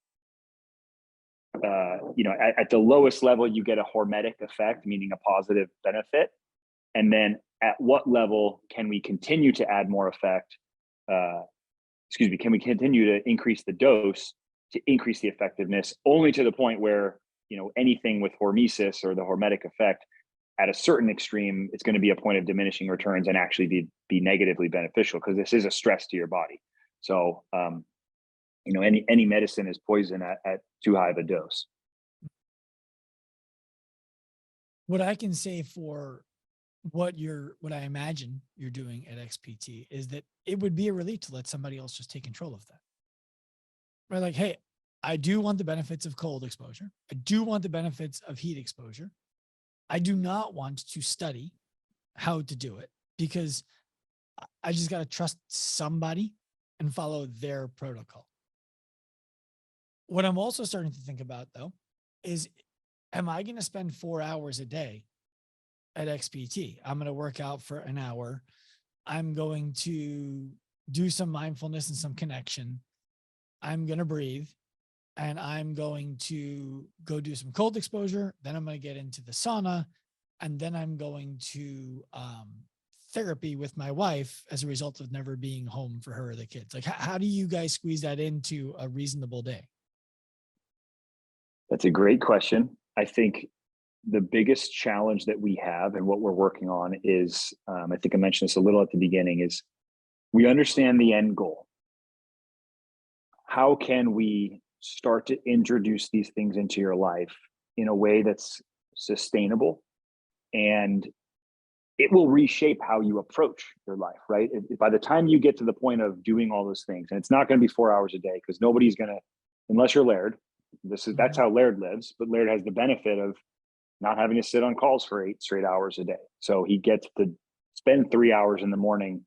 Speaker 2: at the lowest level, you get a hormetic effect, meaning a positive benefit. And then at what level can we continue to add more effect? Can we continue to increase the dose to increase the effectiveness, only to the point where, anything with hormesis or the hormetic effect at a certain extreme, it's going to be a point of diminishing returns and actually be negatively beneficial, because this is a stress to your body. So, any medicine is poison at too high of a dose.
Speaker 1: What I can say for what I imagine you're doing at XPT is that it would be a relief to let somebody else just take control of that. Right? Like, hey, I do want the benefits of cold exposure. I do want the benefits of heat exposure. I do not want to study how to do it, because I just got to trust somebody and follow their protocol. What I'm also starting to think about, though, is, am I going to spend 4 hours a day at XPT? I'm going to work out for an hour. I'm going to do some mindfulness and some connection. I'm going to breathe, and I'm going to go do some cold exposure. Then I'm going to get into the sauna, and then I'm going to therapy with my wife as a result of never being home for her or the kids. Like, how do you guys squeeze that into a reasonable day?
Speaker 2: That's a great question. I think the biggest challenge that we have and what we're working on is, I think I mentioned this a little at the beginning, is we understand the end goal. How can we start to introduce these things into your life in a way that's sustainable, and it will reshape how you approach your life, right? By the time you get to the point of doing all those things, and it's not going to be 4 hours a day, because nobody's going to, unless you're Laird, That's how Laird lives, but Laird has the benefit of not having to sit on calls for 8 straight hours a day. So he gets to spend 3 hours in the morning,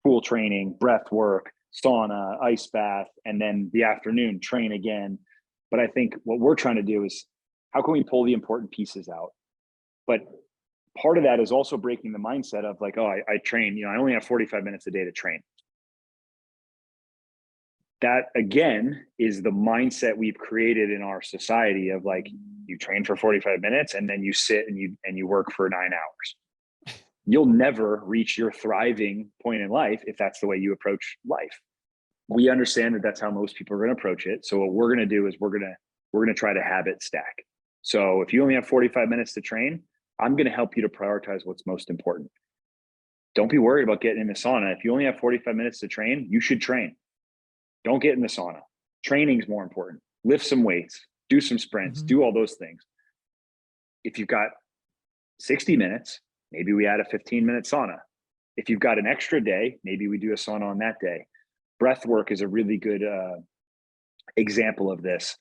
Speaker 2: pool training, breath work, sauna, ice bath, and then the afternoon train again. But I think what we're trying to do is how can we pull the important pieces out? But part of that is also breaking the mindset of like, oh, I train, I only have 45 minutes a day to train. That again is the mindset we've created in our society of like, you train for 45 minutes and then you sit and you work for 9 hours. You'll never reach your thriving point in life if that's the way you approach life. We understand that that's how most people are going to approach it. So what we're going to do is we're going to try to habit stack. So if you only have 45 minutes to train, I'm going to help you to prioritize what's most important. Don't be worried about getting in the sauna. If you only have 45 minutes to train, you should train. Don't get in the sauna. Training is more important. Lift some weights, do some sprints, do all those things. If you've got 60 minutes, maybe we add a 15-minute sauna. If you've got an extra day, maybe we do a sauna on that day. Breath work is a really good example of this.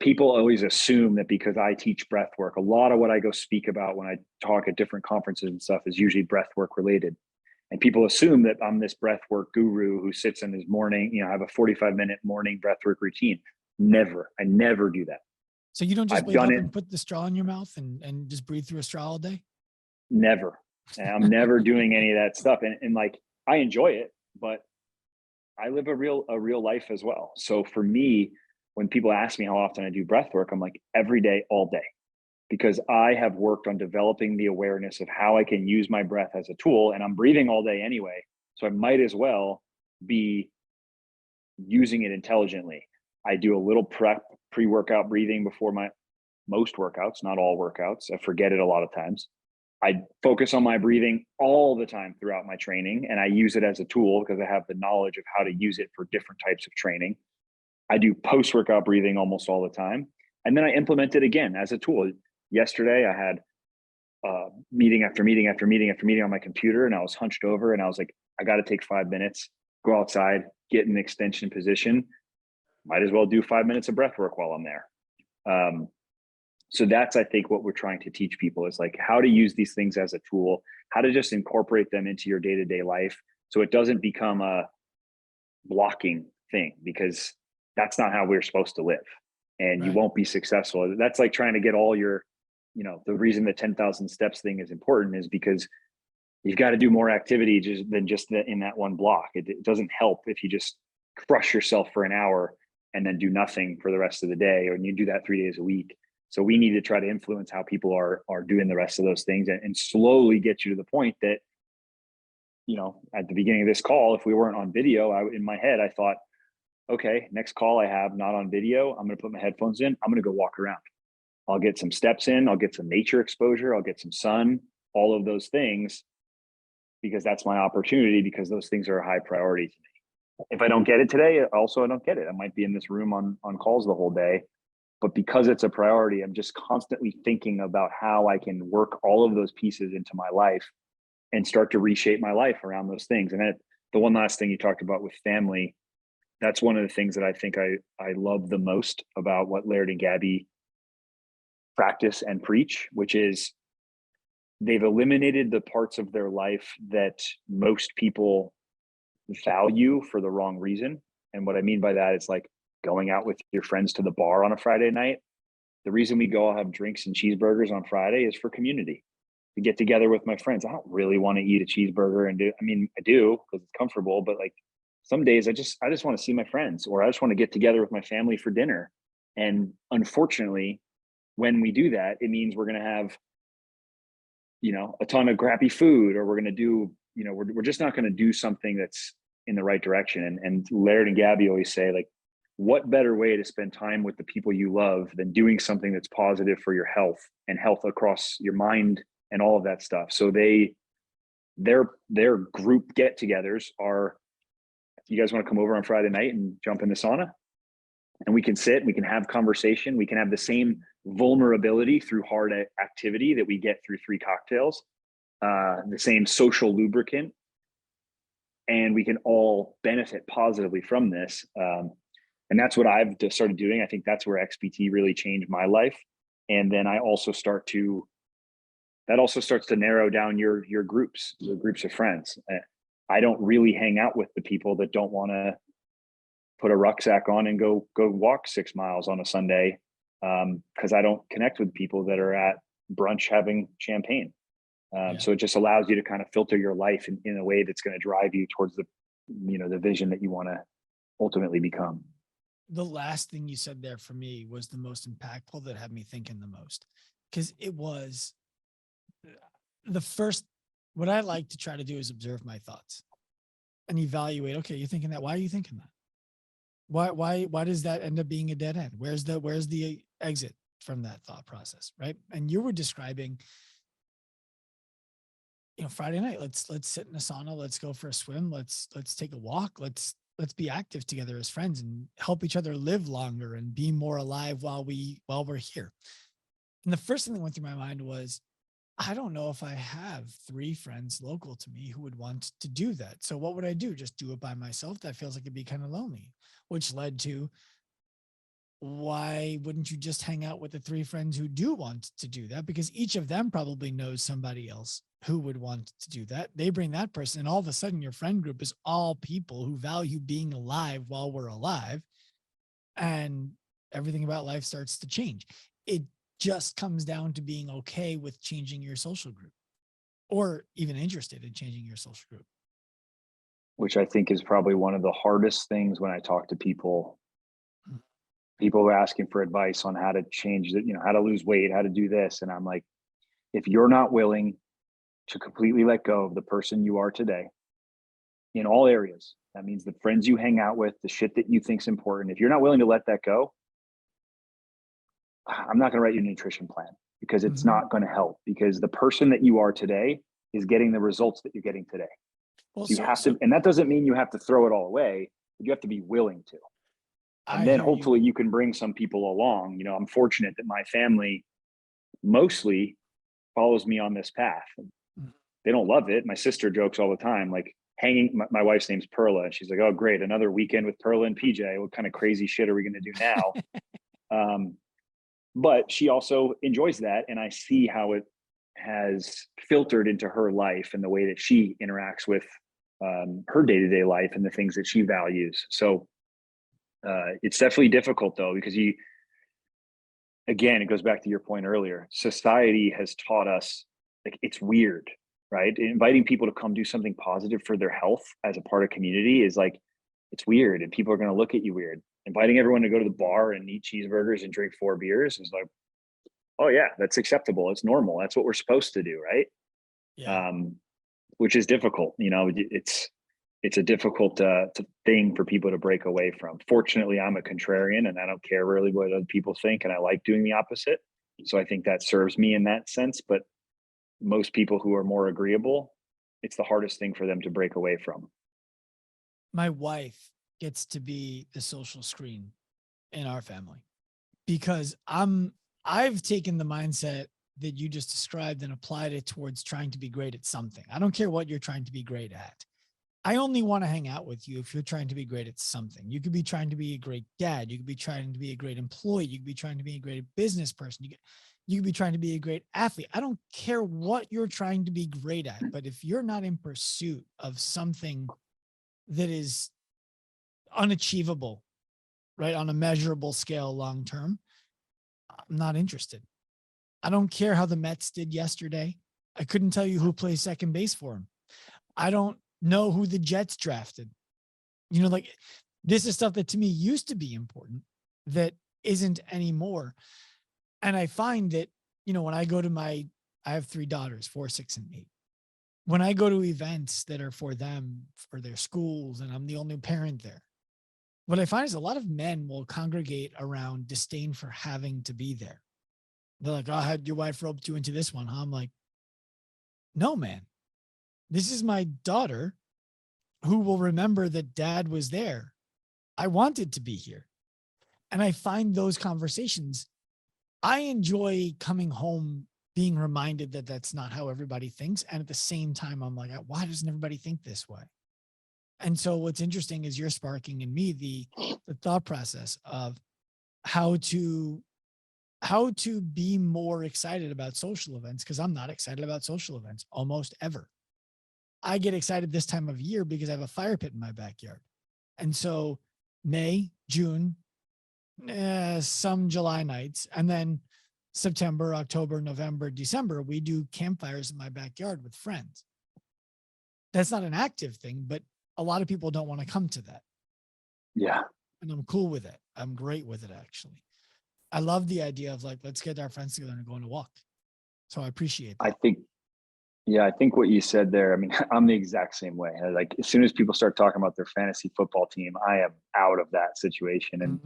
Speaker 2: People always assume that because I teach breath work, a lot of what I go speak about when I talk at different conferences and stuff is usually breath work related. And people assume that I'm this breath work guru who sits in his morning, I have a 45-minute morning breath work routine. Never. I never do that.
Speaker 1: So you don't just wake up and put the straw in your mouth and just breathe through a straw all day?
Speaker 2: Never. And I'm never doing any of that stuff. And like, I enjoy it, but I live a real life as well. So for me, when people ask me how often I do breath work, I'm like, every day, all day. Because I have worked on developing the awareness of how I can use my breath as a tool, and I'm breathing all day anyway. So I might as well be using it intelligently. I do a little pre-workout breathing before most workouts, not all workouts. I forget it a lot of times. I focus on my breathing all the time throughout my training, and I use it as a tool because I have the knowledge of how to use it for different types of training. I do post-workout breathing almost all the time. And then I implement it again as a tool. Yesterday, I had meeting after meeting after meeting after meeting on my computer, and I was hunched over and I was like, I got to take 5 minutes, go outside, get in extension position. Might as well do 5 minutes of breath work while I'm there. So that's, I think, what we're trying to teach people is like how to use these things as a tool, how to just incorporate them into your day-to-day life so it doesn't become a blocking thing, because that's not how we're supposed to live. And you won't be successful. That's like trying to get all your, the reason the 10,000 steps thing is important is because you've got to do more activity than just in that one block. It doesn't help if you just crush yourself for an hour and then do nothing for the rest of the day, or you do that 3 days a week. So we need to try to influence how people are doing the rest of those things and slowly get you to the point that, at the beginning of this call, if we weren't on video, in my head, I thought, okay, next call I have not on video, I'm going to put my headphones in. I'm going to go walk around. I'll get some steps in. I'll get some nature exposure. I'll get some sun, all of those things, because that's my opportunity, because those things are a high priority to me. If I don't get it today, also, I don't get it. I might be in this room on calls the whole day, but because it's a priority, I'm just constantly thinking about how I can work all of those pieces into my life and start to reshape my life around those things. And then the one last thing you talked about with family, that's one of the things that I think I love the most about what Laird and Gabby practice and preach, which is they've eliminated the parts of their life that most people value for the wrong reason. And what I mean by that is like going out with your friends to the bar on a Friday night. The reason we go have drinks and cheeseburgers on Friday is for community. To get together with my friends. I don't really want to eat a cheeseburger I do because it's comfortable, but like some days I just want to see my friends, or I just want to get together with my family for dinner. And unfortunately, when we do that, it means we're going to have, a ton of crappy food, or we're going to do, we're just not going to do something that's in the right direction. And Laird and Gabby always say, like, what better way to spend time with the people you love than doing something that's positive for your health and health across your mind and all of that stuff. So their group get-togethers are, you guys want to come over on Friday night and jump in the sauna? And we can sit, we can have conversation, we can have the same vulnerability through hard activity that we get through 3 cocktails, the same social lubricant, and we can all benefit positively from this. And that's what I've just started doing. I think that's where XPT really changed my life. And then that also starts to narrow down your groups, your groups of friends. I don't really hang out with the people that don't want to put a rucksack on and go walk 6 miles on a Sunday, because I don't connect with people that are at brunch having champagne. So it just allows you to kind of filter your life in a way that's going to drive you towards the vision that you want to ultimately become.
Speaker 1: The last thing you said there for me was the most impactful, that had me thinking the most, because it was the first. What I like to try to do is observe my thoughts and evaluate. Okay, you're thinking that. Why are you thinking that? Why does that end up being a dead end? Where's the exit from that thought process, right? And you were describing, Friday night, let's sit in a sauna, let's go for a swim, let's take a walk, let's be active together as friends and help each other live longer and be more alive while we're here. And the first thing that went through my mind was, I don't know if I have 3 friends local to me who would want to do that. So what would I do? Just do it by myself? That feels like it'd be kind of lonely, which led to, why wouldn't you just hang out with the 3 friends who do want to do that? Because each of them probably knows somebody else who would want to do that. They bring that person, and all of a sudden your friend group is all people who value being alive while we're alive, and everything about life starts to change. It just comes down to being okay with changing your social group, or even interested in changing your social group.
Speaker 2: Which I think is probably one of the hardest things when I talk to people. People are asking for advice on how to change it, how to lose weight, how to do this. And I'm like, if you're not willing to completely let go of the person you are today in all areas, that means the friends you hang out with, the shit that you think's important. If you're not willing to let that go, I'm not going to write you a nutrition plan, because it's not going to help, because the person that you are today is getting the results that you're getting today.
Speaker 1: Well,
Speaker 2: So you have to, and that doesn't mean you have to throw it all away, but you have to be willing to. And then hopefully you can bring some people along. I'm fortunate that my family mostly follows me on this path. They don't love it. My sister jokes all the time, like my wife's name's Perla. And she's like, oh, great. Another weekend with Perla and PJ. What kind of crazy shit are we going to do now? But she also enjoys that. And I see how it has filtered into her life and the way that she interacts with her day-to-day life and the things that she values. So it's definitely difficult though, because again, it goes back to your point earlier. Society has taught us, like, it's weird, right? Inviting people to come do something positive for their health as a part of community is like, it's weird, and people are going to look at you weird. Inviting everyone to go to the bar and eat cheeseburgers and drink 4 beers is like, oh yeah, that's acceptable. It's normal. That's what we're supposed to do, right?
Speaker 1: Yeah.
Speaker 2: Which is difficult. It's a difficult thing for people to break away from. Fortunately, I'm a contrarian, and I don't care really what other people think, and I like doing the opposite. So I think that serves me in that sense. But most people who are more agreeable, it's the hardest thing for them to break away from.
Speaker 1: My wife gets to be the social screen in our family, because I've taken the mindset that you just described and applied it towards trying to be great at something. I don't care what you're trying to be great at. I only want to hang out with you if you're trying to be great at something. You could be trying to be a great dad. You could be trying to be a great employee. You could be trying to be a great business person. You could be trying to be a great athlete. I don't care what you're trying to be great at, but if you're not in pursuit of something that is unachievable, right, on a measurable scale long term, I'm not interested. I don't care how the Mets did yesterday. I couldn't tell you who plays second base for them. I don't know who the Jets drafted. Like, this is stuff that to me used to be important that isn't anymore. And I find that, when I go to I have 3 daughters, 4, 6, and 8. When I go to events that are for them, for their schools, and I'm the only parent there, what I find is a lot of men will congregate around disdain for having to be there. They're like, oh, how your wife roped you into this one, huh? I'm like, no, man. This is my daughter who will remember that dad was there. I wanted to be here. And I find those conversations, I enjoy coming home being reminded that that's not how everybody thinks. And at the same time, I'm like, why doesn't everybody think this way? And so what's interesting is you're sparking in me the thought process of how to be more excited about social events, because I'm not excited about social events almost ever. I get excited this time of year because I have a fire pit in my backyard. And so May, June, some July nights, and then September, October, November, December, we do campfires in my backyard with friends. That's not an active thing, but a lot of people don't want to come to that.
Speaker 2: Yeah.
Speaker 1: And I'm cool with it. I'm great with it, actually. I love the idea of like, let's get our friends together and go on a walk. So I appreciate that.
Speaker 2: I think what you said there, I mean, I'm the exact same way. Like as soon as people start talking about their fantasy football team, I am out of that situation. And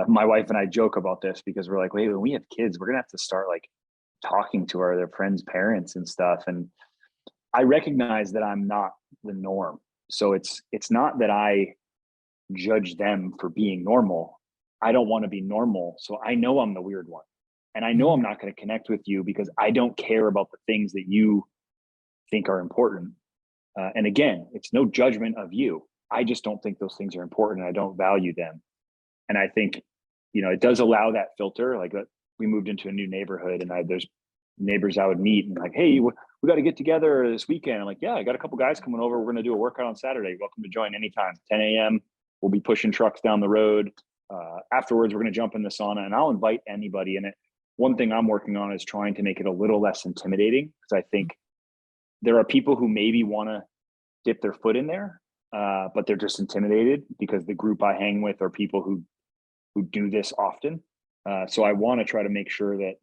Speaker 2: my wife and I joke about this because we're like, wait, when we have kids, we're going to have to start like talking to their friends' parents and stuff. And I recognize that I'm not the norm. So it's not that I judge them for being normal. I don't want to be normal. So I know I'm the weird one. And I know I'm not going to connect with you because I don't care about the things that you think are important. And again, it's no judgment of you. I just don't think those things are important. I don't value them. And I think, it does allow that filter. Like we moved into a new neighborhood and there's neighbors I would meet and like, hey, we got to get together this weekend. I'm like, yeah, I got a couple guys coming over. We're going to do a workout on Saturday. Welcome to join anytime. 10 a.m. We'll be pushing trucks down the road. Afterwards, we're going to jump in the sauna and I'll invite anybody in it. One thing I'm working on is trying to make it a little less intimidating because I think there are people who maybe want to dip their foot in there, but they're just intimidated because the group I hang with are people who do this often. So I want to try to make sure that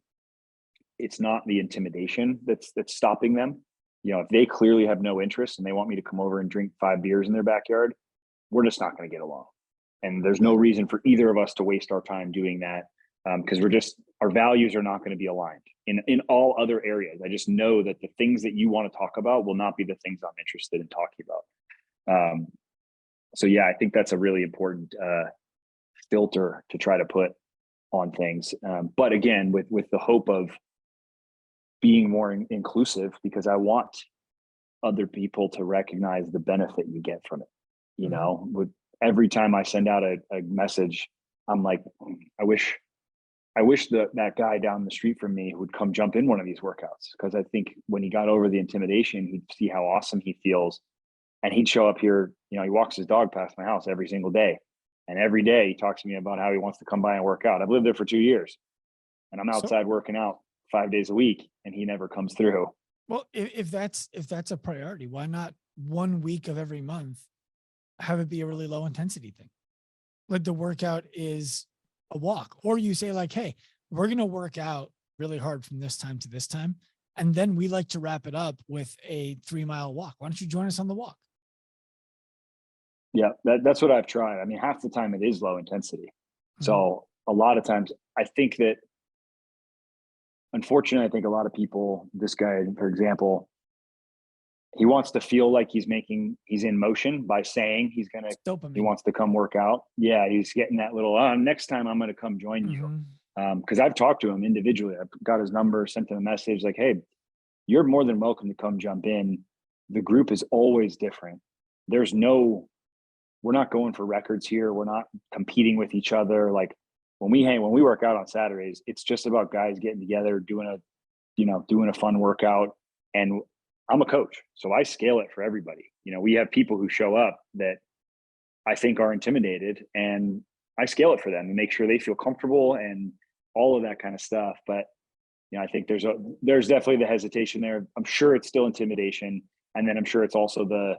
Speaker 2: it's not the intimidation that's stopping them. If they clearly have no interest and they want me to come over and drink 5 beers in their backyard, we're just not going to get along. And there's no reason for either of us to waste our time doing that because our values are not going to be aligned in all other areas. I just know that the things that you want to talk about will not be the things I'm interested in talking about. So yeah, I think that's a really important filter to try to put on things. But again, with the hope of being more inclusive, because I want other people to recognize the benefit you get from it. With every time I send out a message, I'm like, I wish that guy down the street from me would come jump in one of these workouts. Because I think when he got over the intimidation, he'd see how awesome he feels. And he'd show up here, he walks his dog past my house every single day. And every day he talks to me about how he wants to come by and work out. I've lived there for 2 years and I'm outside working out 5 days a week and he never comes through.
Speaker 1: Well, if that's a priority, why not 1 week of every month have it be a really low intensity thing? Like the workout is a walk, or you say like, hey, we're going to work out really hard from this time to this time. And then we like to wrap it up with a 3-mile walk. Why don't you join us on the walk?
Speaker 2: Yeah, that's what I've tried. I mean, half the time it is low intensity. So a lot of times I think that, unfortunately, I think a lot of people, this guy, for example, he wants to feel like he's in motion by saying he wants to come work out. Yeah, he's getting that little, next time I'm going to come join you. Because I've talked to him individually. I've got his number, sent him a message like, hey, you're more than welcome to come jump in. The group is always different. We're not going for records here. We're not competing with each other. Like when we work out on Saturdays, it's just about guys getting together, doing a fun workout. And I'm a coach, so I scale it for everybody. We have people who show up that I think are intimidated and I scale it for them and make sure they feel comfortable and all of that kind of stuff. But, I think there's definitely the hesitation there. I'm sure it's still intimidation. And then I'm sure it's also I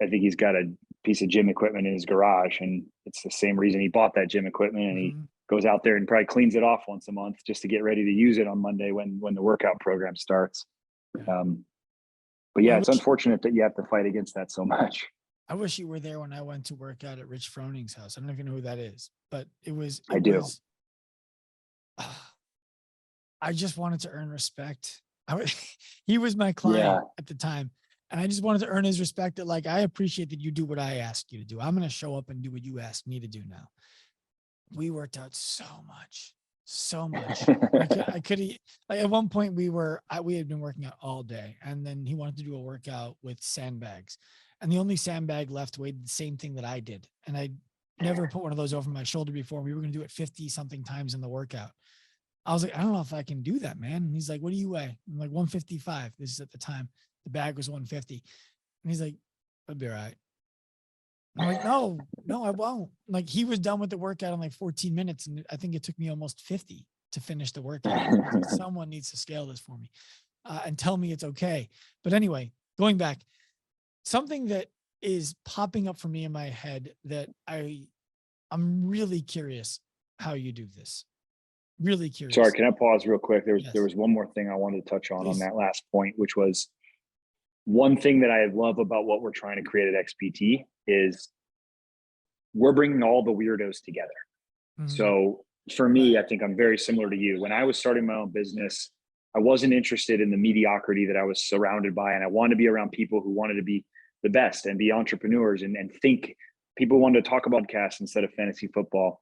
Speaker 2: think he's got a piece of gym equipment in his garage and it's the same reason he bought that gym equipment. And he goes out there and probably cleans it off once a month just to get ready to use it on Monday when the workout program starts. But yeah, it's unfortunate that you have to fight against that so much.
Speaker 1: I wish you were there when I went to work out at Rich Froning's house. I don't even know who that is, but
Speaker 2: I do.
Speaker 1: I just wanted to earn respect. He was my client at the time. And I just wanted to earn his respect that like, I appreciate that you do what I asked you to do. I'm going to show up and do what you asked me to do now. We worked out so much. I could like at one point we had been working out all day and then he wanted to do a workout with sandbags and the only sandbag left weighed the same thing that I did. And I never put one of those over my shoulder before. We were going to do it 50 something times in the workout. I was like, I don't know if I can do that, man. And he's like, what do you weigh? I'm like, 155. This is at the time. The bag was 150. And he's like, I'll be all right. I'm like, no, I won't. Like, he was done with the workout in like 14 minutes. And I think it took me almost 50 to finish the workout. Someone needs to scale this for me and tell me it's okay. But anyway, going back, something that is popping up for me in my head that I'm really curious how you do this. Really curious.
Speaker 2: Sorry, can I pause real quick? There
Speaker 1: Yes.
Speaker 2: was one more thing I wanted to touch on
Speaker 1: Please.
Speaker 2: that last point, which was one thing that I love about what we're trying to create at XPT is we're bringing all the weirdos together.
Speaker 1: Mhm.
Speaker 2: So for me, I think I'm very similar to you. When I was starting my own business, I wasn't interested in the mediocrity that I was surrounded by. And I wanted to be around people who wanted to be the best and be entrepreneurs and think. People wanted to talk about podcasts instead of fantasy football.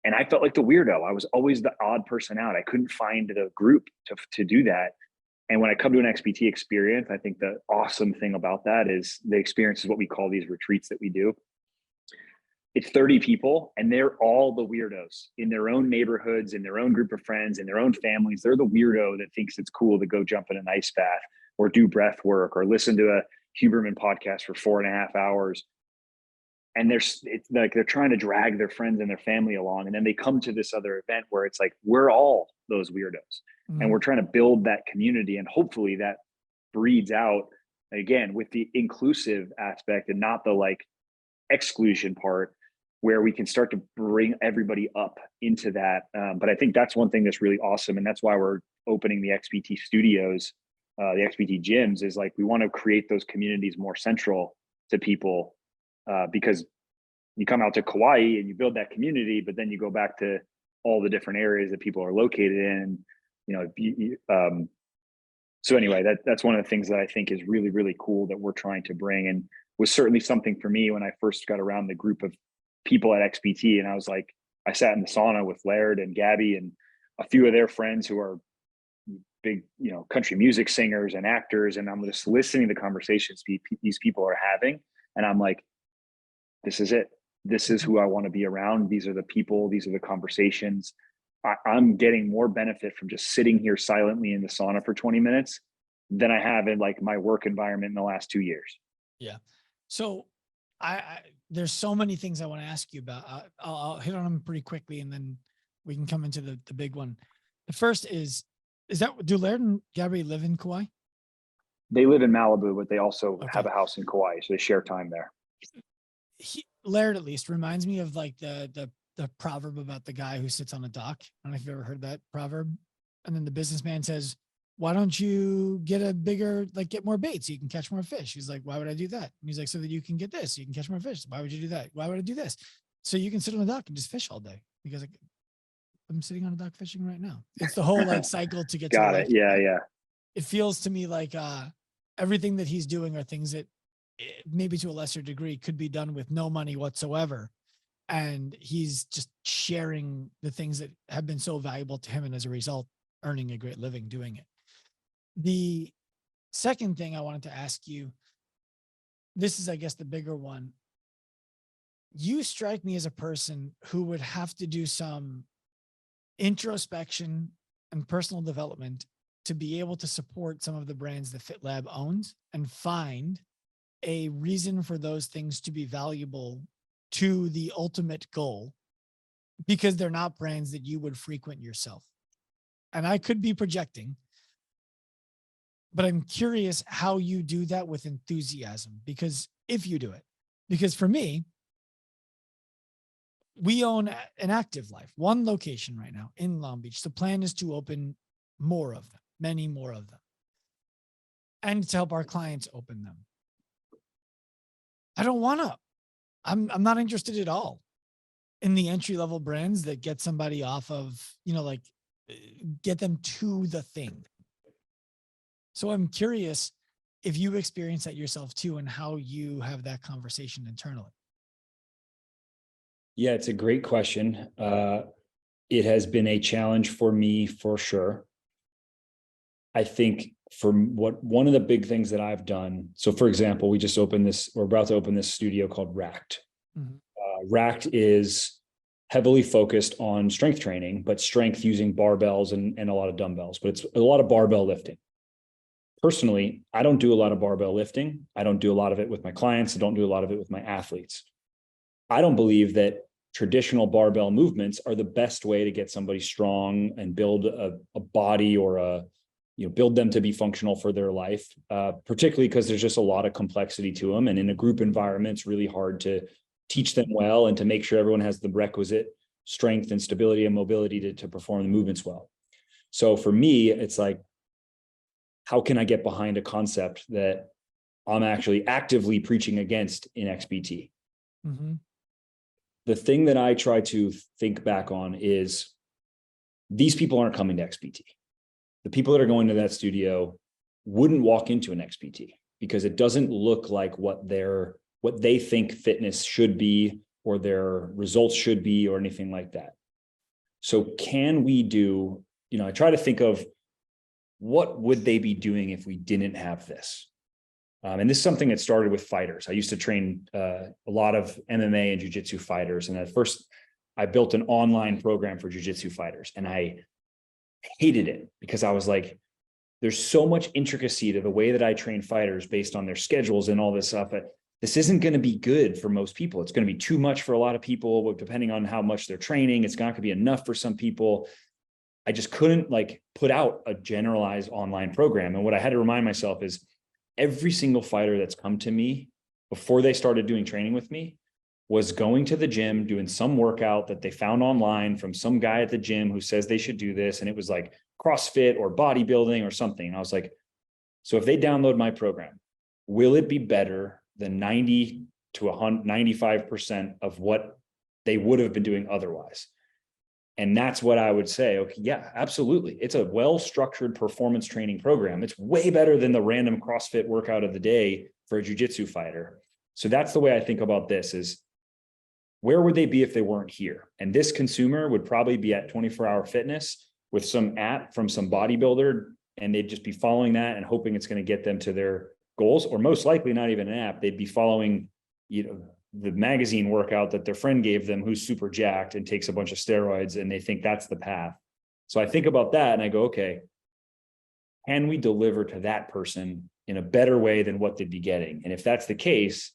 Speaker 2: And I felt like the weirdo. I was always the odd person out. I couldn't find the group to do that. And when I come to an XPT experience, I think the awesome thing about that is the experience is what we call these retreats that we do. It's 30 people and they're all the weirdos in their own neighborhoods, in their own group of friends, in their own families. They're the weirdo that thinks it's cool to go jump in an ice bath or do breath work or listen to a Huberman podcast for 4.5 hours. And it's like they're trying to drag their friends and their family along. And then they come to this other event where it's like, we're all those weirdos. And we're trying to build that community. And hopefully that breeds out, again, with the inclusive aspect and not the like exclusion part, where we can start to bring everybody up into that. But I think that's one thing that's really awesome. And that's why we're opening the XPT studios, the XPT gyms, is like, we want to create those communities more central to people. Because you come out to Kauai and you build that community, but then you go back to all the different areas that people are located in, so anyway, that's one of the things that I think is really, really cool that we're trying to bring, and was certainly something for me when I first got around the group of people at XPT. And I was like, I sat in the sauna with Laird and Gabby and a few of their friends who are big, country music singers and actors. And I'm just listening to the conversations these people are having. And I'm like, this is it. This is who I want to be around. These are the people. These are the conversations. I'm getting more benefit from just sitting here silently in the sauna for 20 minutes than I have in like my work environment in the last 2 years.
Speaker 1: Yeah. So there's so many things I want to ask you about. I'll hit on them pretty quickly and then we can come into the big one. The first is do Laird and Gabby live in Kauai?
Speaker 2: They live in Malibu, but they also have a house in Kauai. So they share time there.
Speaker 1: Laird at least reminds me of like the proverb about the guy who sits on a dock. I don't know if you've ever heard that proverb. And then the businessman says, why don't you get get more bait so you can catch more fish? He's like, why would I do that? And he's like, so that you can get this, so you can catch more fish. Why would you do that? Why would I do this? So you can sit on the dock and just fish all day. Because I'm sitting on a dock fishing right now. It's the whole like cycle to get to
Speaker 2: Got it. Yeah.
Speaker 1: It feels to me like everything that he's doing are things that maybe to a lesser degree could be done with no money whatsoever. And he's just sharing the things that have been so valuable to him. And as a result, earning a great living doing it. The second thing I wanted to ask you, this is, I guess, the bigger one. You strike me as a person who would have to do some introspection and personal development to be able to support some of the brands that FitLab owns and find a reason for those things to be valuable to the ultimate goal, because they're not brands that you would frequent yourself. And I could be projecting, but I'm curious how you do that with enthusiasm, because if you do it, because for me, we own an Active Life, one location right now in Long Beach. The plan is to open more of them, many more of them, and to help our clients open them. I don't want to, I'm not interested at all in the entry-level brands that get somebody off of, get them to the thing. So I'm curious if you experience that yourself too, and how you have that conversation internally.
Speaker 3: Yeah, it's a great question. It has been a challenge for me for sure. I think for one of the big things that I've done. So for example, we're about to open this studio called Racked.
Speaker 1: Mhm.
Speaker 3: Racked is heavily focused on strength training, but strength using barbells and a lot of dumbbells, but it's a lot of barbell lifting. Personally, I don't do a lot of barbell lifting. I don't do a lot of it with my clients. I don't do a lot of it with my athletes. I don't believe that traditional barbell movements are the best way to get somebody strong and build a body or build them to be functional for their life, particularly because there's just a lot of complexity to them. And in a group environment, it's really hard to teach them well and to make sure everyone has the requisite strength and stability and mobility to perform the movements well. So for me, it's like, how can I get behind a concept that I'm actually actively preaching against in XPT?
Speaker 1: Mm-hmm.
Speaker 3: The thing that I try to think back on is these people aren't coming to XPT. The people that are going to that studio wouldn't walk into an XPT because it doesn't look like what they think fitness should be or their results should be or anything like that. So can we do, I try to think of what would they be doing if we didn't have this? And this is something that started with fighters. I used to train a lot of MMA and jiu-jitsu fighters. And at first I built an online program for jiu-jitsu fighters and I hated it because I was like, there's so much intricacy to the way that I train fighters based on their schedules and all this stuff. But this isn't going to be good for most people. It's going to be too much for a lot of people, depending on how much they're training. It's not going to be enough for some people. I just couldn't put out a generalized online program. And what I had to remind myself is every single fighter that's come to me before they started doing training with me was going to the gym, doing some workout that they found online from some guy at the gym who says they should do this. And it was like CrossFit or bodybuilding or something. And I was like, so if they download my program, will it be better than 90 to 95% of what they would have been doing otherwise? And that's what I would say. Okay, yeah, absolutely. It's a well-structured performance training program. It's way better than the random CrossFit workout of the day for a jiu-jitsu fighter. So that's the way I think about this is, where would they be if they weren't here? And this consumer would probably be at 24-hour fitness with some app from some bodybuilder, and they'd just be following that and hoping it's going to get them to their goals, or most likely not even an app. They'd be following, the magazine workout that their friend gave them who's super jacked and takes a bunch of steroids, and they think that's the path. So I think about that and I go, okay, can we deliver to that person in a better way than what they'd be getting? And if that's the case,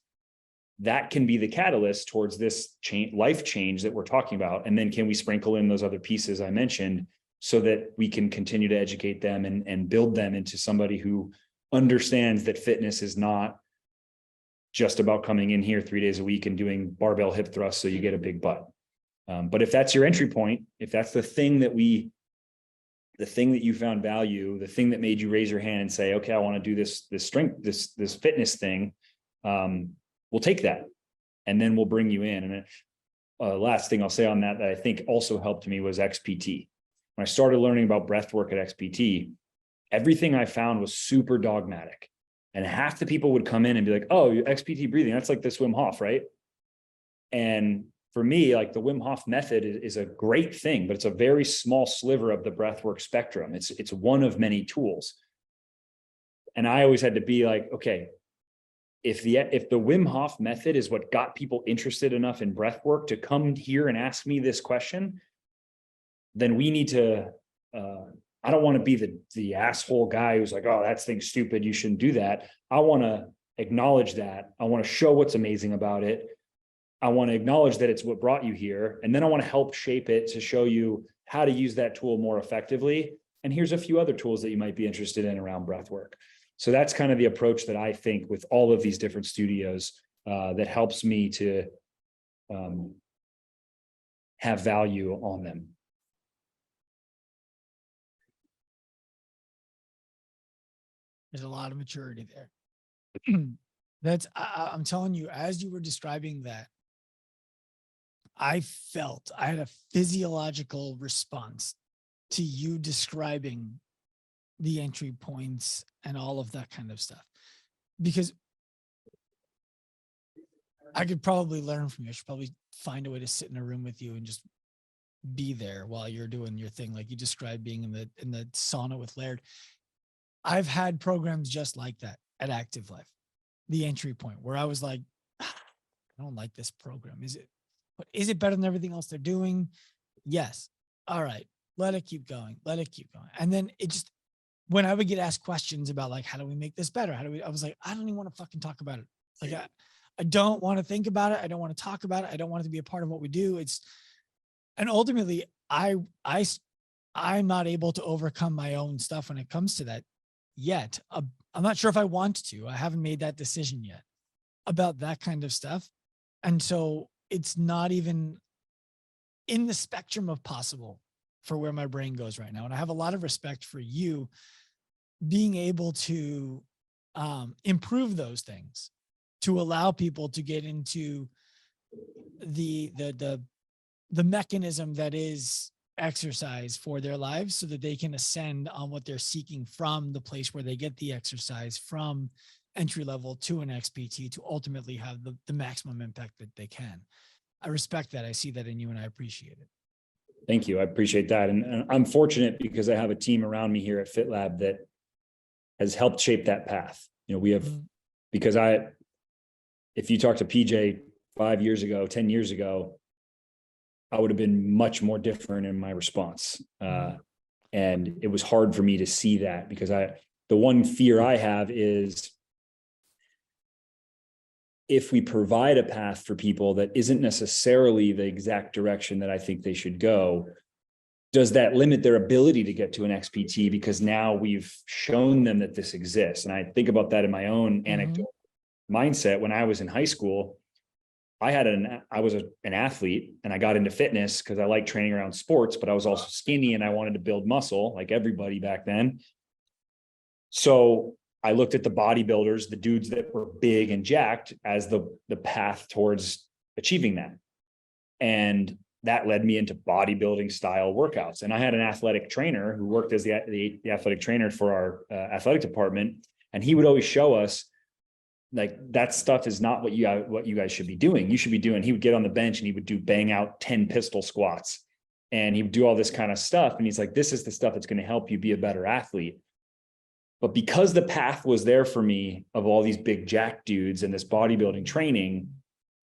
Speaker 3: that can be the catalyst towards this life change that we're talking about. And then can we sprinkle in those other pieces I mentioned so that we can continue to educate them and build them into somebody who understands that fitness is not just about coming in here 3 days a week and doing barbell hip thrusts so you get a big butt. But if that's your entry point, if that's the thing that you found value, the thing that made you raise your hand and say, okay, I want to do this strength, this fitness thing, we'll take that and then we'll bring you in. And last thing I'll say on that I think also helped me was XPT. When I started learning about breath work at XPT, everything I found was super dogmatic. And half the people would come in and be like, oh, XPT breathing, that's like this Wim Hof, right? And for me, the Wim Hof method is a great thing, but it's a very small sliver of the breathwork spectrum. It's one of many tools. And I always had to be like, okay, if the Wim Hof method is what got people interested enough in breathwork to come here and ask me this question, then we need to, I don't want to be the asshole guy who's like, oh, that thing's stupid, you shouldn't do that. I want to acknowledge that. I want to show what's amazing about it. I want to acknowledge that it's what brought you here. And then I want to help shape it to show you how to use that tool more effectively. And here's a few other tools that you might be interested in around breath work. So that's kind of the approach that I think with all of these different studios that helps me to have value on them.
Speaker 1: There's a lot of maturity there. I'm telling you, as you were describing that, I felt I had a physiological response to you describing the entry points and all of that kind of stuff, because I could probably learn from you. I should probably find a way to sit in a room with you and just be there while you're doing your thing. Like you described being in the sauna with Laird. I've had programs just like that at Active Life, the entry point where I was like, "Ah, I don't like this program. But is it better than everything else they're doing? Yes. All right. Let it keep going. Let it keep going. And then it just, when I would get asked questions about like, how do we make this better? I was like, I don't even want to fucking talk about it. Like, I don't want to think about it. I don't want to talk about it. I don't want it to be a part of what we do. And ultimately I'm not able to overcome my own stuff when it comes to that yet. I'm not sure if I want to. I haven't made that decision yet about that kind of stuff. And so it's not even in the spectrum of possible for where my brain goes right now. And I have a lot of respect for you being able to improve those things, to allow people to get into the mechanism that is exercise for their lives so that they can ascend on what they're seeking from the place where they get the exercise from entry level to an XPT to ultimately have the maximum impact that they can. I respect that. I see that in you and I appreciate it.
Speaker 3: Thank you. I appreciate that. And I'm fortunate because I have a team around me here at FitLab that has helped shape that path. You know, we have, because if you talk to PJ 5 years ago, 10 years ago, I would have been much more different in my response. And it was hard for me to see that because the one fear I have is if we provide a path for people that isn't necessarily the exact direction that I think they should go, does that limit their ability to get to an XPT because now we've shown them that this exists? And I think about that in my own anecdotal mindset. When I was in high school, I was an athlete and I got into fitness because I liked training around sports, but I was also skinny and I wanted to build muscle like everybody back then. So I looked at the bodybuilders, the dudes that were big and jacked as the path towards achieving that. And that led me into bodybuilding style workouts. And I had an athletic trainer who worked as the athletic trainer for our athletic department. And he would always show us like that stuff is not what you guys should be doing. You should be doing, he would get on the bench and he would do bang out 10 pistol squats and he would do all this kind of stuff. And he's like, this is the stuff that's going to help you be a better athlete. But because the path was there for me of all these big jack dudes and this bodybuilding training,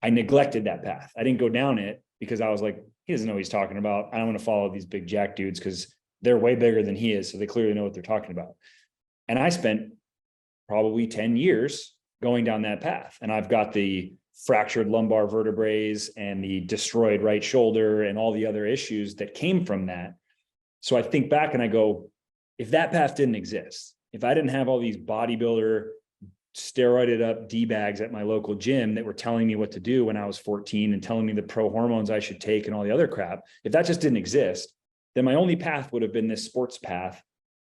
Speaker 3: I neglected that path. I didn't go down it because I was like, he doesn't know what he's talking about. I don't want to follow these big jack dudes because they're way bigger than he is. So they clearly know what they're talking about. And I spent probably 10 years going down that path. And I've got the fractured lumbar vertebrae and the destroyed right shoulder and all the other issues that came from that. So I think back and I go, if that path didn't exist, if I didn't have all these bodybuilder steroided up D-bags at my local gym that were telling me what to do when I was 14 and telling me the pro hormones I should take and all the other crap, if that just didn't exist, then my only path would have been this sports path.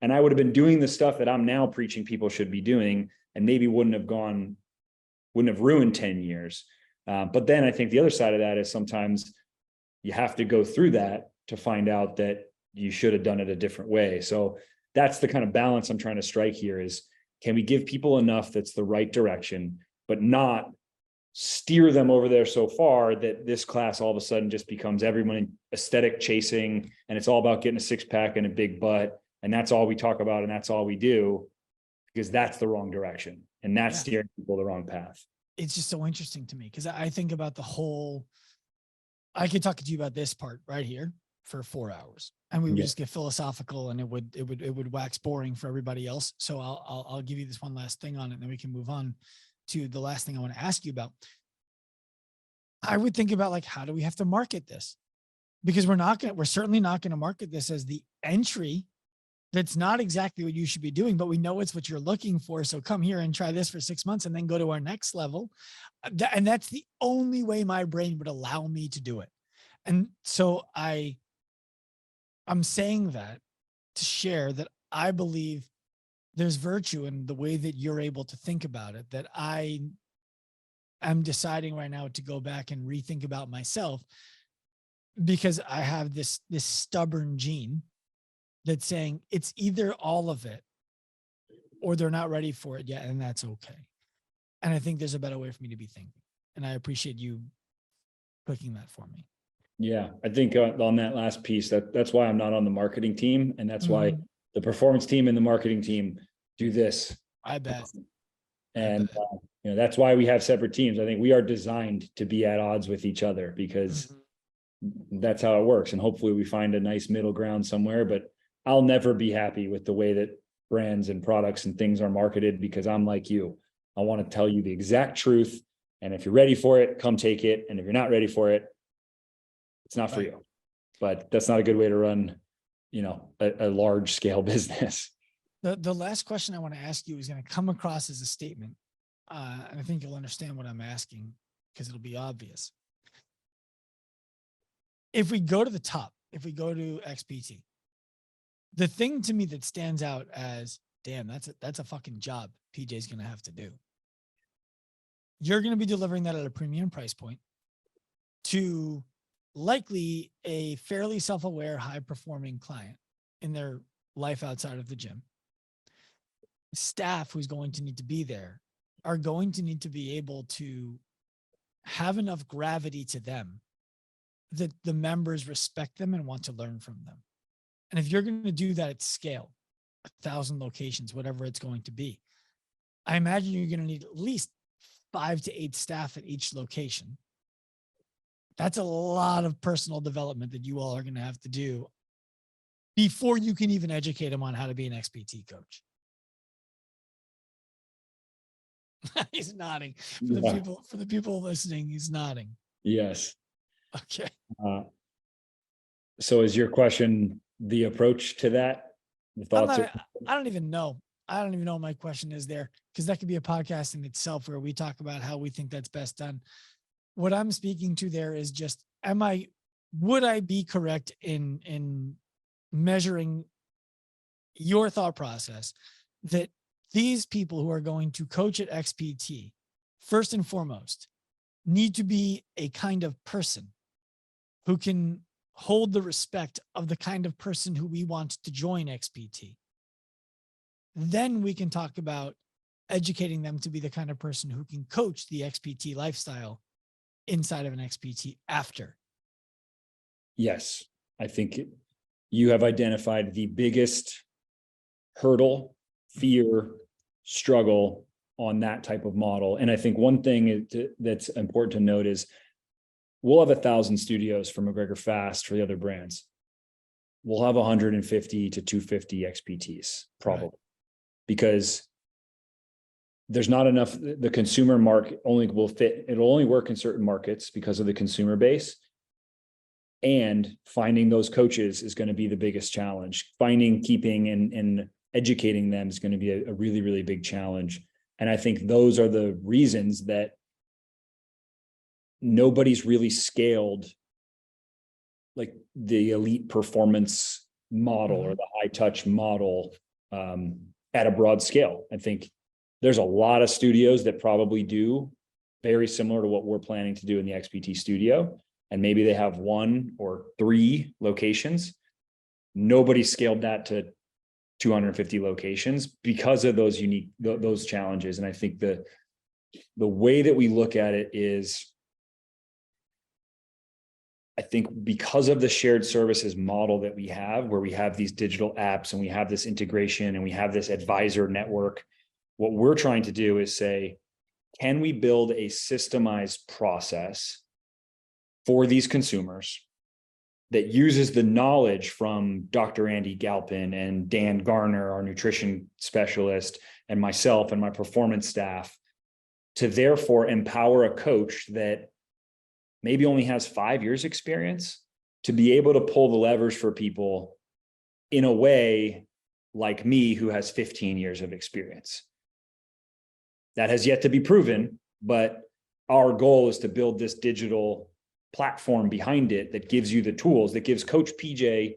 Speaker 3: And I would have been doing the stuff that I'm now preaching people should be doing and maybe wouldn't have ruined 10 years. But then I think the other side of that is sometimes you have to go through that to find out that you should have done it a different way. So that's the kind of balance I'm trying to strike here is, can we give people enough that's the right direction, but not steer them over there so far that this class all of a sudden just becomes everyone aesthetic chasing and it's all about getting a six pack and a big butt. And that's all we talk about. And that's all we do, because that's the wrong direction. And that's steering people the wrong path.
Speaker 1: It's just so interesting to me because I think about I could talk to you about this part right here for 4 hours and we would just get philosophical and it would wax boring for everybody else. So I'll give you this one last thing on it and then we can move on to the last thing I want to ask you about. I would think about like, how do we have to market this? Because we're certainly not going to market this as the entry. That's not exactly what you should be doing, but we know it's what you're looking for. So come here and try this for 6 months and then go to our next level. And that's the only way my brain would allow me to do it. And so I'm saying that to share that I believe there's virtue in the way that you're able to think about it, that I am deciding right now to go back and rethink about myself because I have this stubborn gene that's saying it's either all of it or they're not ready for it yet. And that's okay. And I think there's a better way for me to be thinking. And I appreciate you clicking that for me.
Speaker 3: Yeah. I think on that last piece, that's why I'm not on the marketing team. And that's why the performance team and the marketing team do this.
Speaker 1: I bet.
Speaker 3: And, that's why we have separate teams. I think we are designed to be at odds with each other because that's how it works. And hopefully we find a nice middle ground somewhere, but I'll never be happy with the way that brands and products and things are marketed because I'm like you. I want to tell you the exact truth. And if you're ready for it, come take it. And if you're not ready for it, it's not for you. But that's not a good way to run, a large scale business.
Speaker 1: The last question I want to ask you is going to come across as a statement. And I think you'll understand what I'm asking because it'll be obvious. If we go to the top, if we go to XPT, the thing to me that stands out as, damn, that's a fucking job PJ's going to have to do. You're going to be delivering that at a premium price point to likely a fairly self-aware, high-performing client in their life outside of the gym. Staff who's going to need to be there are going to need to be able to have enough gravity to them that the members respect them and want to learn from them. And if you're going to do that at scale, 1,000 locations, whatever it's going to be, I imagine you're going to need at least 5 to 8 staff at each location. That's a lot of personal development that you all are going to have to do before you can even educate them on how to be an XPT coach. He's nodding. For the people listening, he's nodding.
Speaker 3: Yes.
Speaker 1: Okay.
Speaker 3: So is your question the approach to that? The thoughts?
Speaker 1: I don't even know. I don't even know what my question is there, because that could be a podcast in itself where we talk about how we think that's best done. What I'm speaking to there is just, would I be correct in measuring your thought process that these people who are going to coach at XPT, first and foremost, need to be a kind of person who can hold the respect of the kind of person who we want to join XPT. Then we can talk about educating them to be the kind of person who can coach the XPT lifestyle inside of an XPT after.
Speaker 3: Yes, I think you have identified the biggest hurdle, fear, struggle on that type of model. And I think one thing that's important to note is we'll have 1,000 studios for McGregor Fast for the other brands. We'll have 150 to 250 XPTs probably, right? Because there's not enough. The consumer market only will fit. It'll only work in certain markets because of the consumer base. And finding those coaches is going to be the biggest challenge. Finding, keeping, and educating them is going to be a really, really big challenge. And I think those are the reasons that nobody's really scaled like the elite performance model or the high touch model at a broad scale. I think there's a lot of studios that probably do very similar to what we're planning to do in the XPT studio. And maybe they have 1 or 3 locations. Nobody scaled that to 250 locations because of those those challenges. And I think the way that we look at it is, I think because of the shared services model that we have, where we have these digital apps and we have this integration and we have this advisor network, what we're trying to do is say, can we build a systemized process for these consumers that uses the knowledge from Dr. Andy Galpin and Dan Garner, our nutrition specialist, and myself and my performance staff, to therefore empower a coach that maybe only has 5 years experience to be able to pull the levers for people in a way like me, who has 15 years of experience. That has yet to be proven, but our goal is to build this digital platform behind it that gives you the tools, that gives Coach PJ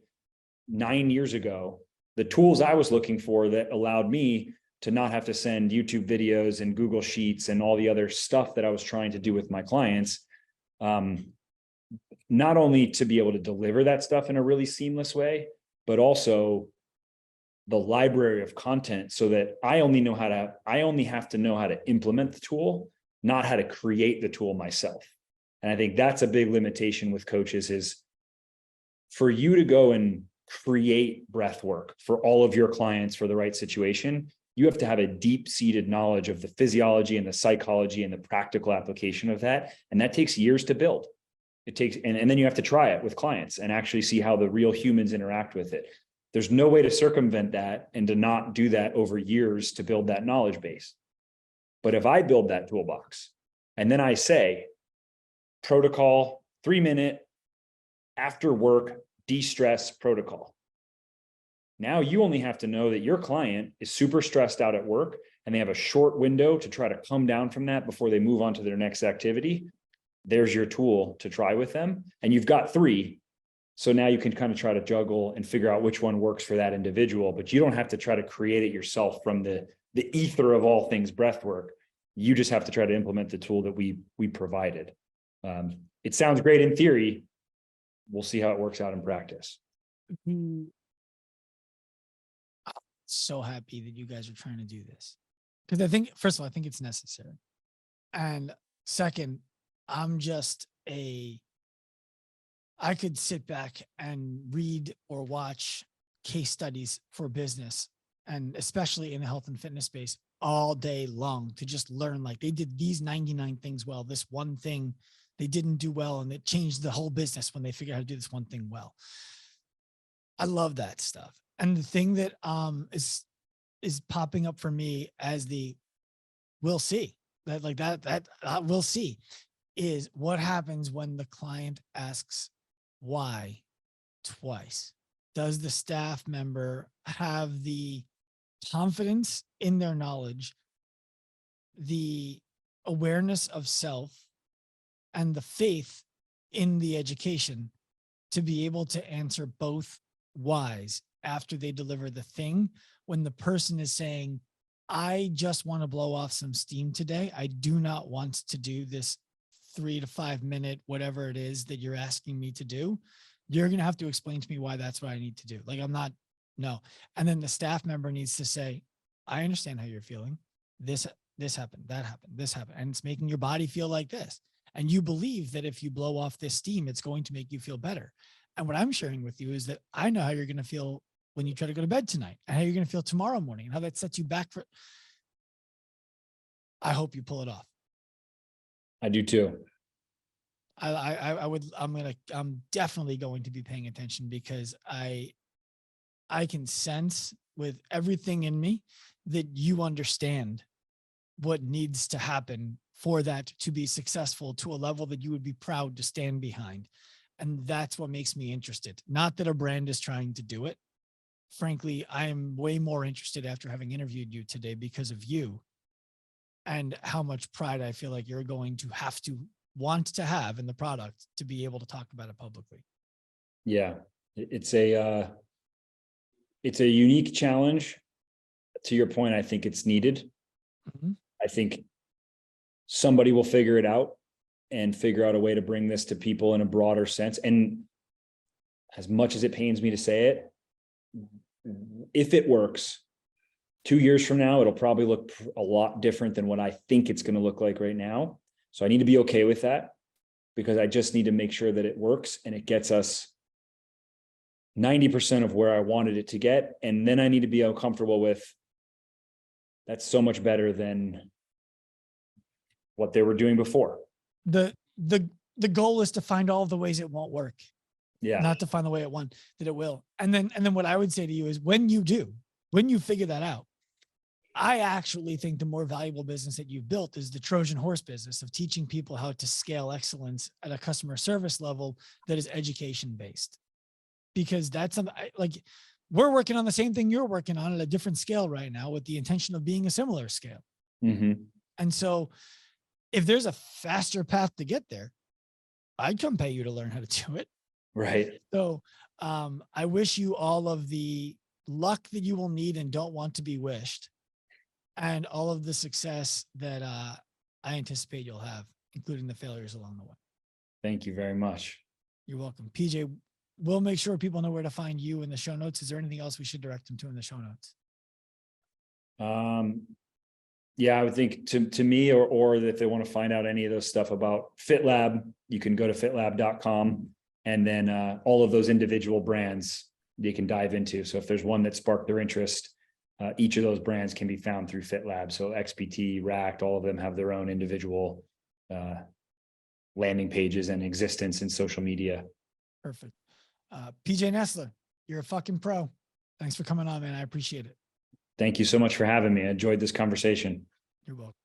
Speaker 3: 9 years ago the tools I was looking for that allowed me to not have to send YouTube videos and Google Sheets and all the other stuff that I was trying to do with my clients. Not only to be able to deliver that stuff in a really seamless way, but also the library of content so that I only have to know how to implement the tool, not how to create the tool myself. And I think that's a big limitation with coaches, is for you to go and create breath work for all of your clients for the right situation. You have to have a deep-seated knowledge of the physiology and the psychology and the practical application of that. And that takes years to build. It takes, and then you have to try it with clients and actually see how the real humans interact with it. There's no way to circumvent that and to not do that over years to build that knowledge base. But if I build that toolbox and then I say, protocol, 3-minute after work, de-stress protocol. Now you only have to know that your client is super stressed out at work and they have a short window to try to come down from that before they move on to their next activity. There's your tool to try with them. And you've got 3. So now you can kind of try to juggle and figure out which one works for that individual, but you don't have to try to create it yourself from the ether of all things breath work. You just have to try to implement the tool that we provided. It sounds great in theory. We'll see how it works out in practice.
Speaker 1: So happy that you guys are trying to do this. Because I think, first of all, I think it's necessary. And second, I could sit back and read or watch case studies for business, and especially in the health and fitness space, all day long to just learn, like, they did these 99 things well, this one thing they didn't do well, and it changed the whole business when they figured out how to do this one thing well. I love that stuff. And the thing that is popping up for me as the we'll see, we'll see, is what happens when the client asks why twice. Does the staff member have the confidence in their knowledge, the awareness of self, and the faith in the education to be able to answer both whys after they deliver the thing, when the person is saying, I just want to blow off some steam today. I do not want to do this 3 to 5 minute, whatever it is that you're asking me to do. You're going to have to explain to me why that's what I need to do. Like, I'm not, no. And then the staff member needs to say, I understand how you're feeling. This happened, that happened, this happened. And it's making your body feel like this. And you believe that if you blow off this steam, it's going to make you feel better. And what I'm sharing with you is that I know how you're going to feel when you try to go to bed tonight, and how you're going to feel tomorrow morning, and how that sets you back for. I hope you pull it off.
Speaker 3: I do too.
Speaker 1: I'm definitely going to be paying attention, because I can sense with everything in me that you understand what needs to happen for that to be successful to a level that you would be proud to stand behind. And that's what makes me interested. Not that a brand is trying to do it. Frankly, I am way more interested after having interviewed you today because of you and how much pride I feel like you're going to have to want to have in the product to be able to talk about it publicly.
Speaker 3: Yeah, it's a unique challenge. To your point, I think it's needed.
Speaker 1: Mm-hmm.
Speaker 3: I think somebody will figure it out and figure out a way to bring this to people in a broader sense. And as much as it pains me to say it, if it works, 2 years from now, it'll probably look a lot different than what I think it's going to look like right now. So I need to be okay with that, because I just need to make sure that it works and it gets us 90% of where I wanted it to get. And then I need to be comfortable with that's so much better than what they were doing before.
Speaker 1: The goal is to find all of the ways it won't work.
Speaker 3: Yeah.
Speaker 1: Not to find the way that it will. And then what I would say to you is, when you figure that out, I actually think the more valuable business that you've built is the Trojan horse business of teaching people how to scale excellence at a customer service level that is education based. Because that's something like we're working on the same thing you're working on at a different scale right now, with the intention of being a similar scale.
Speaker 3: Mm-hmm.
Speaker 1: And so if there's a faster path to get there, I'd come pay you to learn how to do it.
Speaker 3: Right.
Speaker 1: So I wish you all of the luck that you will need and don't want to be wished, and all of the success that I anticipate you'll have, including the failures along the way.
Speaker 3: Thank you very much.
Speaker 1: You're welcome. PJ, we'll make sure people know where to find you in the show notes. Is there anything else we should direct them to in the show notes?
Speaker 3: Yeah, I would think to me, or if they want to find out any of those stuff about FitLab, you can go to fitlab.com, and then all of those individual brands they can dive into. So if there's one that sparked their interest, Each of those brands can be found through FitLab. So XPT, Racked, all of them have their own individual landing pages and existence in social media.
Speaker 1: Perfect. PJ Nestler, you're a fucking pro. Thanks for coming on, man. I appreciate it.
Speaker 3: Thank you so much for having me. I enjoyed this conversation.
Speaker 1: You're welcome.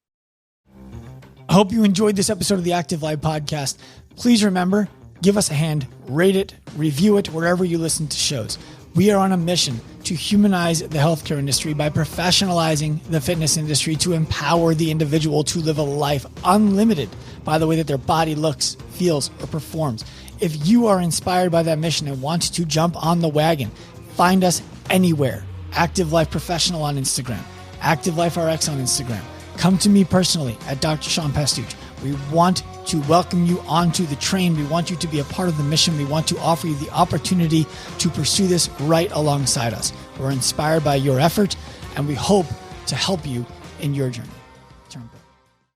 Speaker 1: I hope you enjoyed this episode of the Active Life podcast. Please remember, give us a hand, rate it, review it wherever you listen to shows. We are on a mission to humanize the healthcare industry by professionalizing the fitness industry to empower the individual to live a life unlimited by the way that their body looks, feels, or performs. If you are inspired by that mission and want to jump on the wagon, find us anywhere. Active Life Professional on Instagram, Active Life RX on Instagram. Come to me personally at Dr. Sean Pastuch. We want to welcome you onto the train. We want you to be a part of the mission. We want to offer you the opportunity to pursue this right alongside us. We're inspired by your effort, and we hope to help you in your journey.